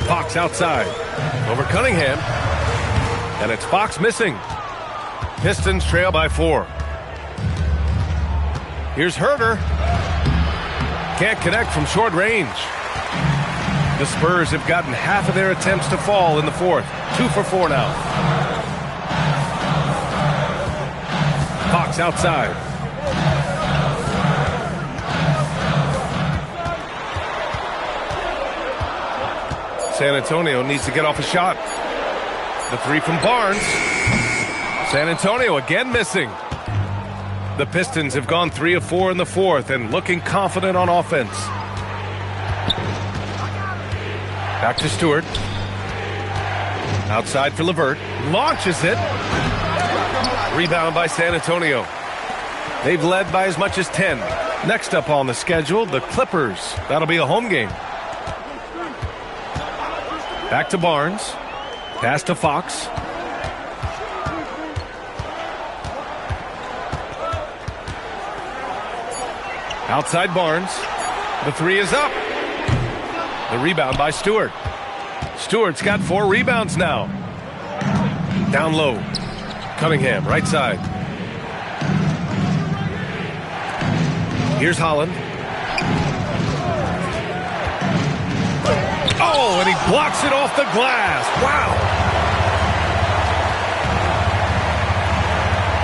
Fox outside. Over Cunningham. And it's Fox missing. Pistons trail by 4. Here's Herder. Can't connect from short range. The Spurs have gotten half of their attempts to fall in the fourth. 2 for 4 now. Fox outside. San Antonio needs to get off a shot. The 3 from Barnes. San Antonio again missing. The Pistons have gone 3 of 4 in the fourth and looking confident on offense. Back to Stewart. Outside for LeVert. Launches it. Rebound by San Antonio. They've led by as much as 10. Next up on the schedule, the Clippers. That'll be a home game. Back to Barnes. Pass to Fox. Outside Barnes. The 3 is up. The rebound by Stewart. Stewart's got 4 rebounds now. Down low. Cunningham, right side. Here's Holland. Oh, and he blocks it off the glass. Wow.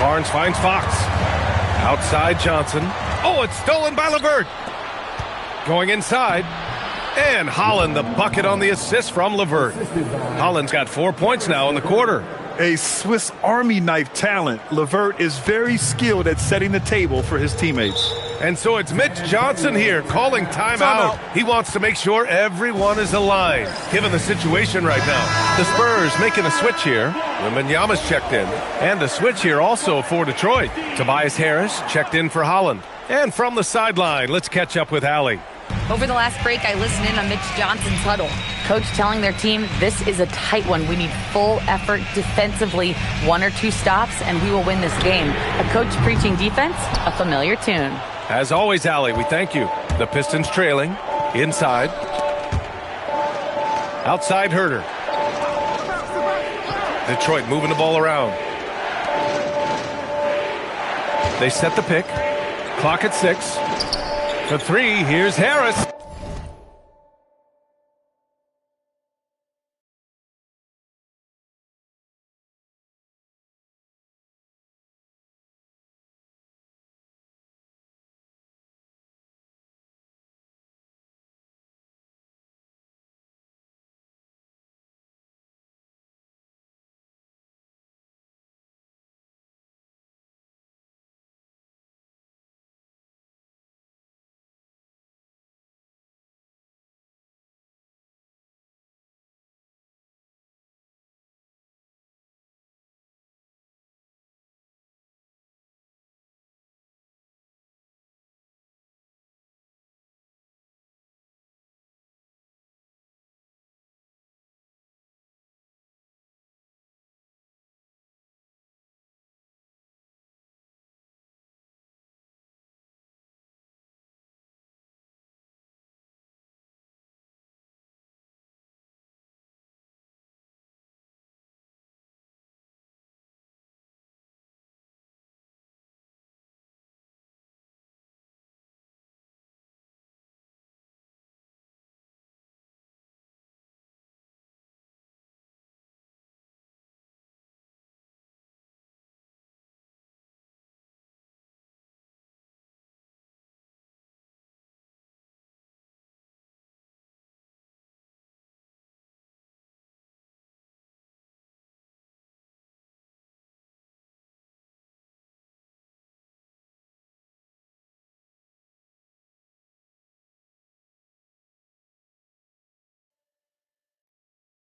Barnes finds Fox. Outside Johnson. Oh, it's stolen by LeVert. Going inside. And Holland, the bucket on the assist from LeVert. Holland's got 4 points now in the quarter. A Swiss Army knife talent. LeVert is very skilled at setting the table for his teammates. And so it's Mitch Johnson here calling timeout. He wants to make sure everyone is aligned, given the situation right now. The Spurs making a switch here. Wembanyama's checked in. And a switch here also for Detroit. Tobias Harris checked in for Holland. And from the sideline, let's catch up with Allie. Over the last break, I listened in on Mitch Johnson's huddle. Coach telling their team, this is a tight one. We need full effort defensively. 1 or 2 stops, and we will win this game. A coach preaching defense, a familiar tune. As always, Allie, we thank you. The Pistons trailing. Inside. Outside Herder. Detroit moving the ball around. They set the pick. Clock at 6. For 3, here's Harris.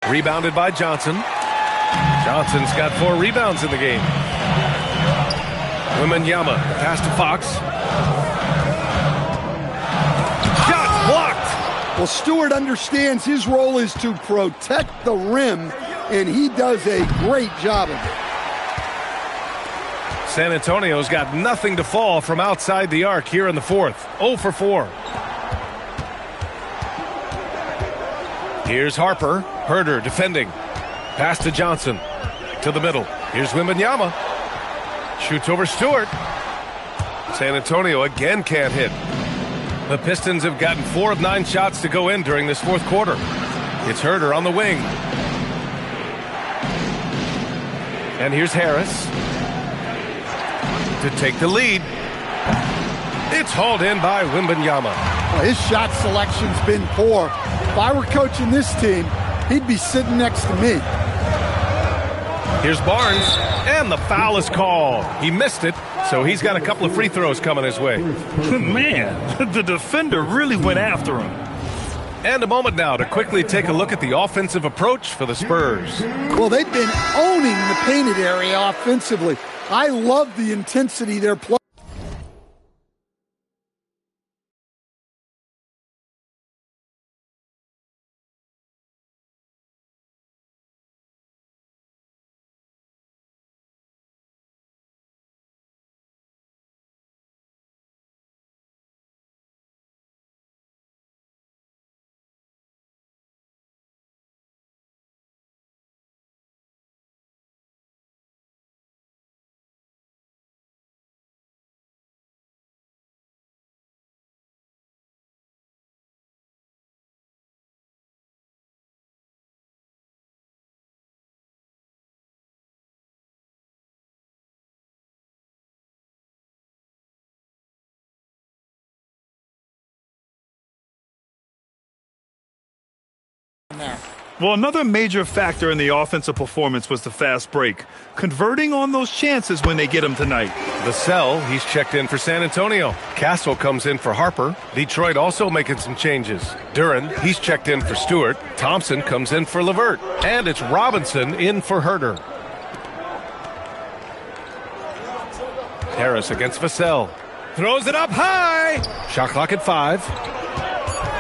Rebounded by Johnson. Johnson's got 4 rebounds in the game. Wembanyama, pass to Fox. Shot blocked. Well, Stewart understands his role is to protect the rim, and he does a great job of it. San Antonio's got nothing to fall from outside the arc here in the fourth. 0 for 4. Here's Harper. Herder defending. Pass to Johnson. To the middle. Here's Wembanyama. Shoots over Stewart. San Antonio again can't hit. The Pistons have gotten 4 of 9 shots to go in during this fourth quarter. It's Herder on the wing. And here's Harris to take the lead. It's hauled in by Wembanyama. Well, his shot selection's been poor. If I were coaching this team, he'd be sitting next to me. Here's Barnes, and the foul is called. He missed it, so he's got a couple of free throws coming his way. Man, the defender really went after him. And a moment now to quickly take a look at the offensive approach for the Spurs. Well, they've been owning the painted area offensively. I love the intensity they're playing. Well, another major factor in the offensive performance was the fast break. Converting on those chances when they get them tonight. Vassell, he's checked in for San Antonio. Castle comes in for Harper. Detroit also making some changes. Duren, he's checked in for Stewart. Thompson comes in for LeVert. And it's Robinson in for Herder. Harris against Vassell. Throws it up high. Shot clock at 5.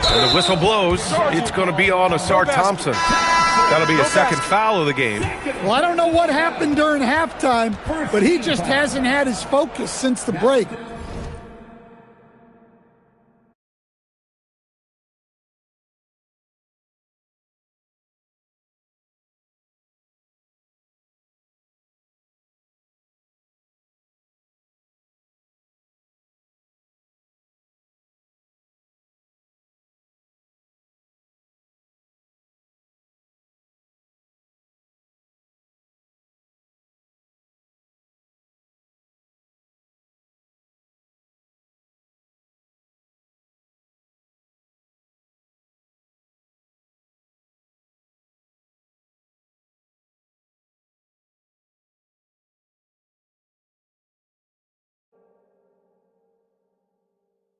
And the whistle blows. It's going to be on Asar Thompson. That'll be a second foul of the game. Well, I don't know what happened during halftime, but he just hasn't had his focus since the break.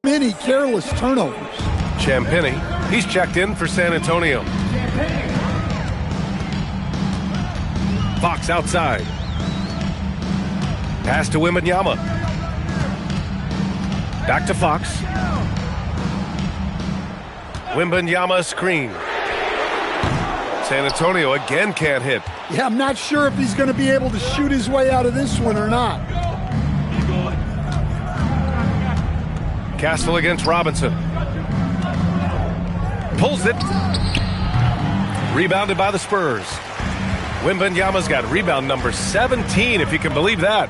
Many careless turnovers. Champagnie, he's checked in for San Antonio. Fox outside. Pass to Wembanyama. Back to Fox. Wembanyama screen. San Antonio again can't hit. Yeah, I'm not sure if he's going to be able to shoot his way out of this one or not. Castle against Robinson. Pulls it. Rebounded by the Spurs. Wembanyama's got rebound number 17, if you can believe that.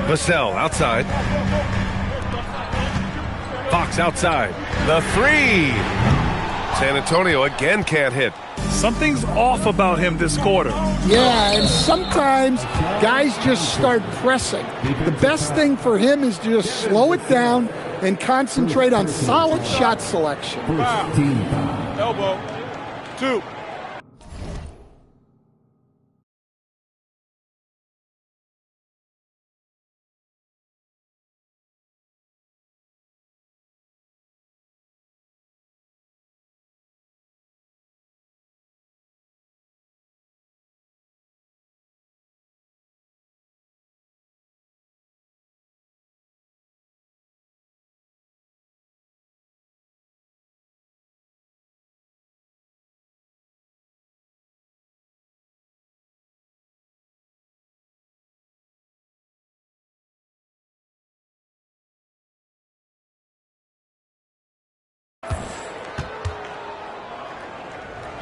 Vassell outside. Fox outside. The 3. San Antonio again can't hit. Something's off about him this quarter. Yeah, and sometimes guys just start pressing. The best thing for him is to just slow it down and concentrate on solid shot selection. Elbow. 2.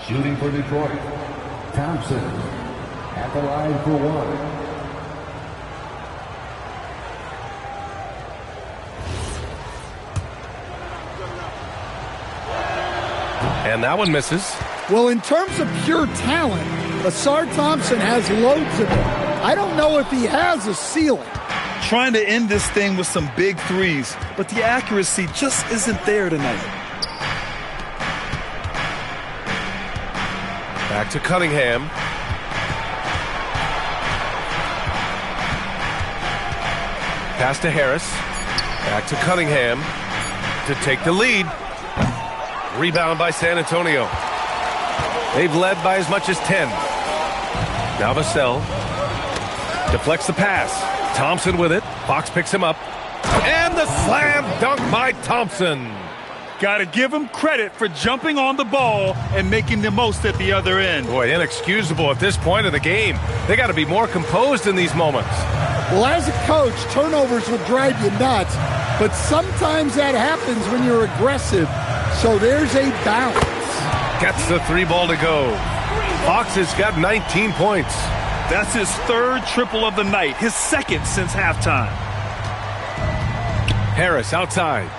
Shooting for Detroit, Thompson at the line for 1. And that one misses. Well, in terms of pure talent, Asar Thompson has loads of it. I don't know if he has a ceiling. Trying to end this thing with some big threes, but the accuracy just isn't there tonight. Back to Cunningham. Pass to Harris. Back to Cunningham to take the lead. Rebound by San Antonio. They've led by as much as 10. Now Vassell deflects the pass. Thompson with it. Fox picks him up. And the slam dunk by Thompson. Got to give him credit for jumping on the ball and making the most at the other end. Boy, inexcusable at this point of the game. They got to be more composed in these moments. Well, as a coach, turnovers will drive you nuts, but sometimes that happens when you're aggressive. So there's a balance. Gets the 3 ball to go. Fox has got 19 points. That's his 3rd triple of the night, his 2nd since halftime. Harris outside.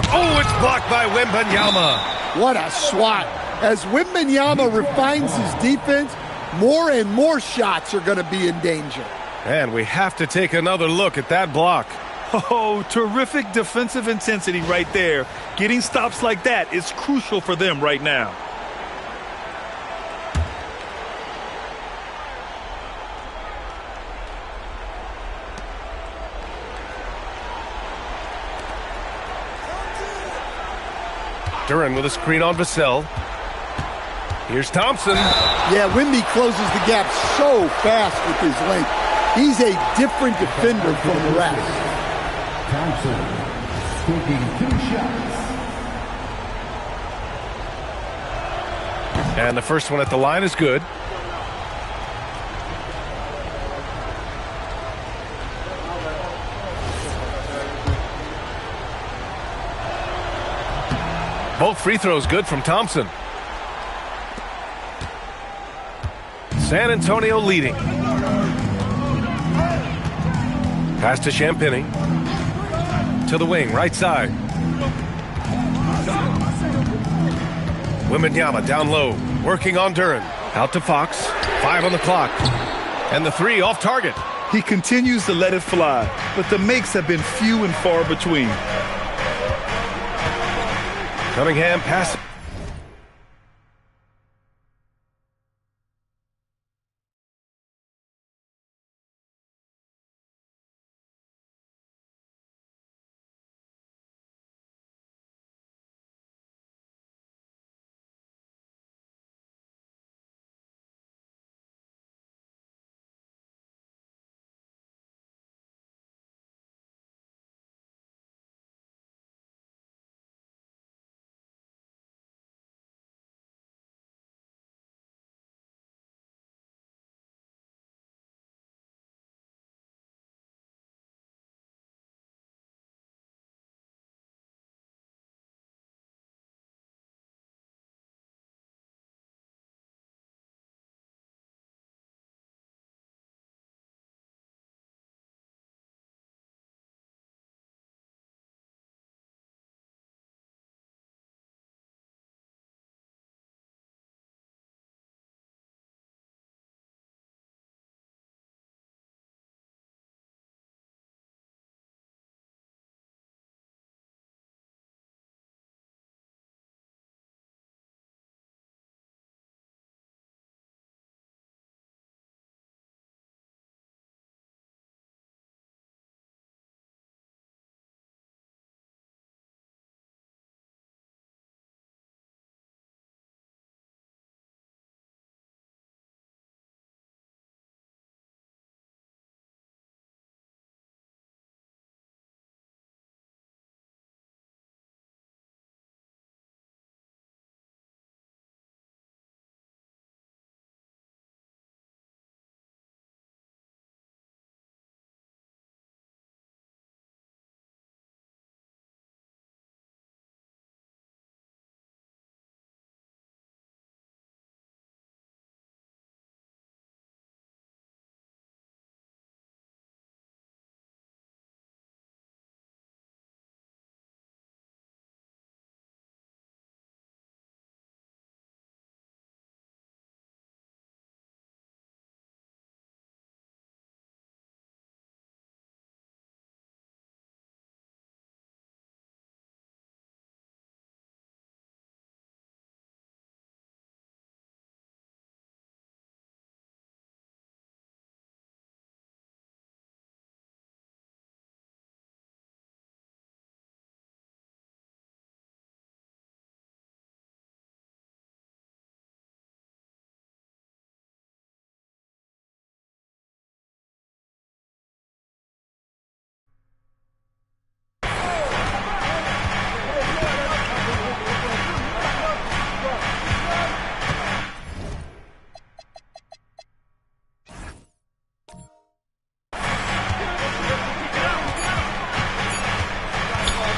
Oh, it's blocked by Wembanyama. What a swat. As Wembanyama refines his defense, more and more shots are going to be in danger. And we have to take another look at that block. Oh, terrific defensive intensity right there. Getting stops like that is crucial for them right now. Duren with a screen on Vassell. Here's Thompson. Yeah, Wemby closes the gap so fast with his length. He's a different defender from the rest. Thompson taking 2 shots. And the first one at the line is good. Both free throws good from Thompson. San Antonio leading. Pass to Champagny. To the wing, right side. Wembanyama down low, working on Duren. Out to Fox. 5 on the clock. And the 3 off target. He continues to let it fly, but the makes have been few and far between. Cunningham pass.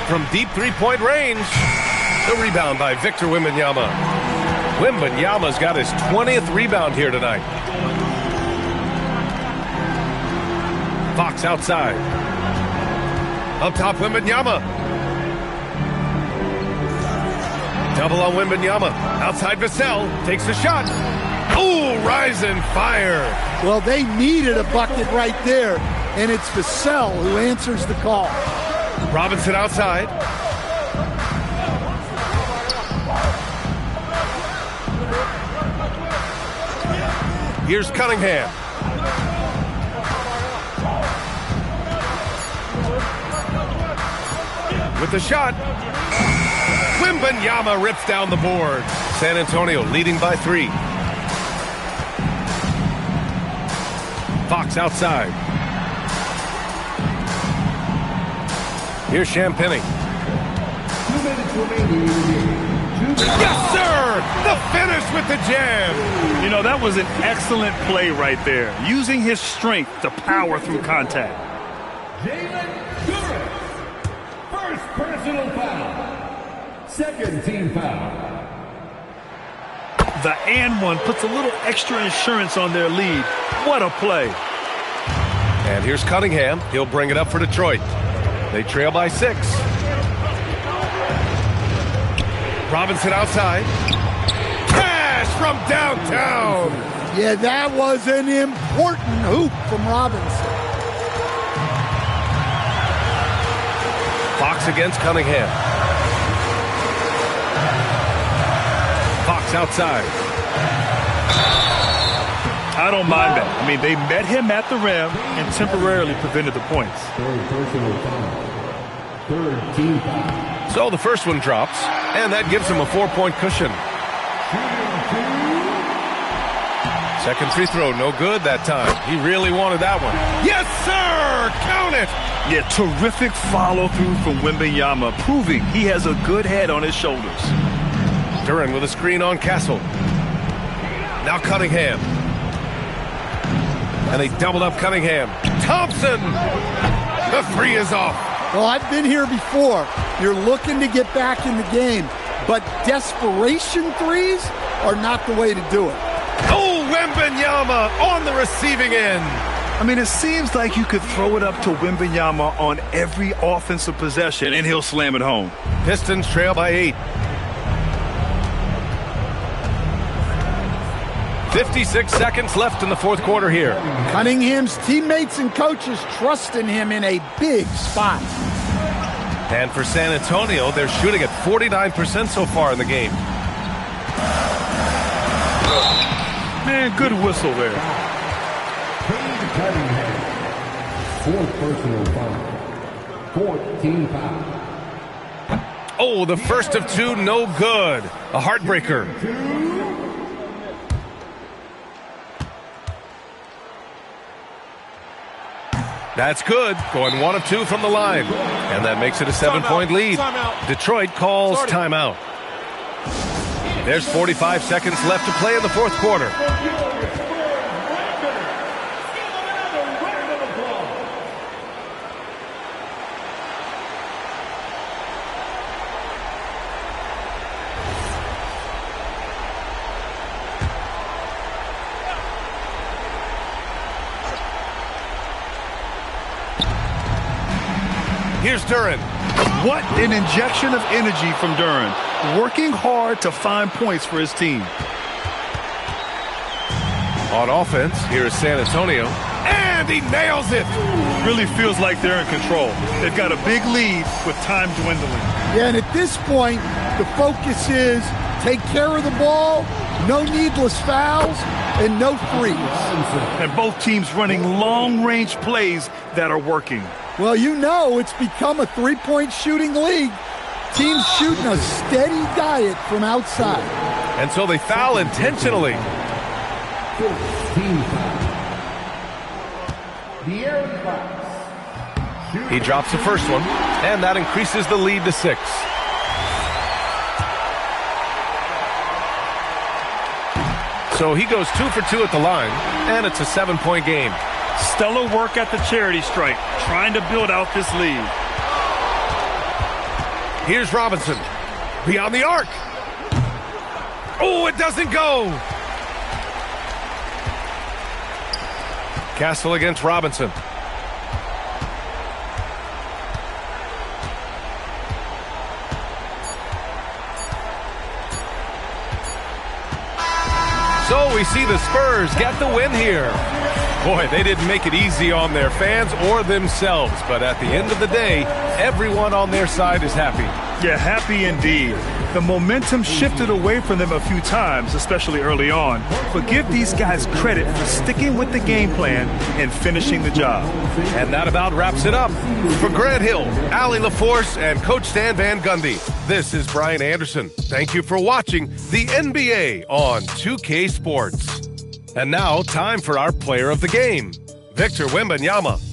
from deep three-point range. The rebound by Victor Wembanyama. Wembanyama's got his 20th rebound here tonight. Fox outside. Up top, Wembanyama. Double on Wembanyama. Outside Vassell. Takes the shot. Ooh, rise and fire. Well, they needed a bucket right there, and it's Vassell who answers the call. Robinson outside. Here's Cunningham. With the shot. Wembanyama rips down the board. San Antonio leading by 3. Fox outside. Here's Champagny. 2 minutes remaining in the game. Yes, sir! The finish with the jam. You know, that was an excellent play right there. Using his strength to power through contact. Jalen Duren. First personal foul. Second team foul. The and one puts a little extra insurance on their lead. What a play. And here's Cunningham. He'll bring it up for Detroit. They trail by 6. Robinson outside. Cash from downtown. Yeah, that was an important hoop from Robinson. Fox against Cunningham. Fox outside. I don't mind that. I mean, they met him at the rim and temporarily prevented the points. Third personal foul. Third team foul. So the first one drops, and that gives him a 4-point cushion. Second free throw, no good that time. He really wanted that one. Yes, sir! Count it! Yeah, terrific follow-through from Wembanyama, proving he has a good head on his shoulders. Duren with a screen on Castle. Now Cunningham. And they doubled up Cunningham. Thompson! The 3 is off. Well, I've been here before. You're looking to get back in the game, but desperation threes are not the way to do it. Oh, Wembanyama on the receiving end. I mean, it seems like you could throw it up to Wembanyama on every offensive possession, and he'll slam it home. Pistons trail by 8. 56 seconds left in the fourth quarter here. Cunningham's teammates and coaches trust in him in a big spot. And for San Antonio, they're shooting at 49% so far in the game. Man, good whistle there. Cade Cunningham. Fourth personal foul. Fourth team foul. Oh, the first of 2, no good. A heartbreaker. That's good. Going 1 of 2 from the line. And that makes it a 7-point lead. Detroit calls timeout. There's 45 seconds left to play in the fourth quarter. Here's Duren. What an injection of energy from Duren. Working hard to find points for his team. On offense, here is San Antonio. And he nails it. Really feels like they're in control. They've got a big lead with time dwindling. Yeah, and at this point, the focus is take care of the ball, no needless fouls, and no threes. And both teams running long-range plays that are working. Well, you know it's become a three-point shooting league. Teams shooting a steady diet from outside. And so they foul intentionally. Team foul. De'Aaron Fox. He drops the first one, and that increases the lead to 6. So he goes 2 for 2 at the line, and it's a 7-point game. Stellar work at the charity stripe, trying to build out this lead. Here's Robinson. Beyond the arc. Oh, it doesn't go. Castle against Robinson. So we see the Spurs get the win here. Boy, they didn't make it easy on their fans or themselves, but at the end of the day, everyone on their side is happy. Yeah, happy indeed. The momentum shifted away from them a few times, especially early on. But give these guys credit for sticking with the game plan and finishing the job. And that about wraps it up. For Grant Hill, Allie LaForce, and Coach Stan Van Gundy, this is Brian Anderson. Thank you for watching the NBA on 2K Sports. And now, time for our player of the game, Victor Wembanyama.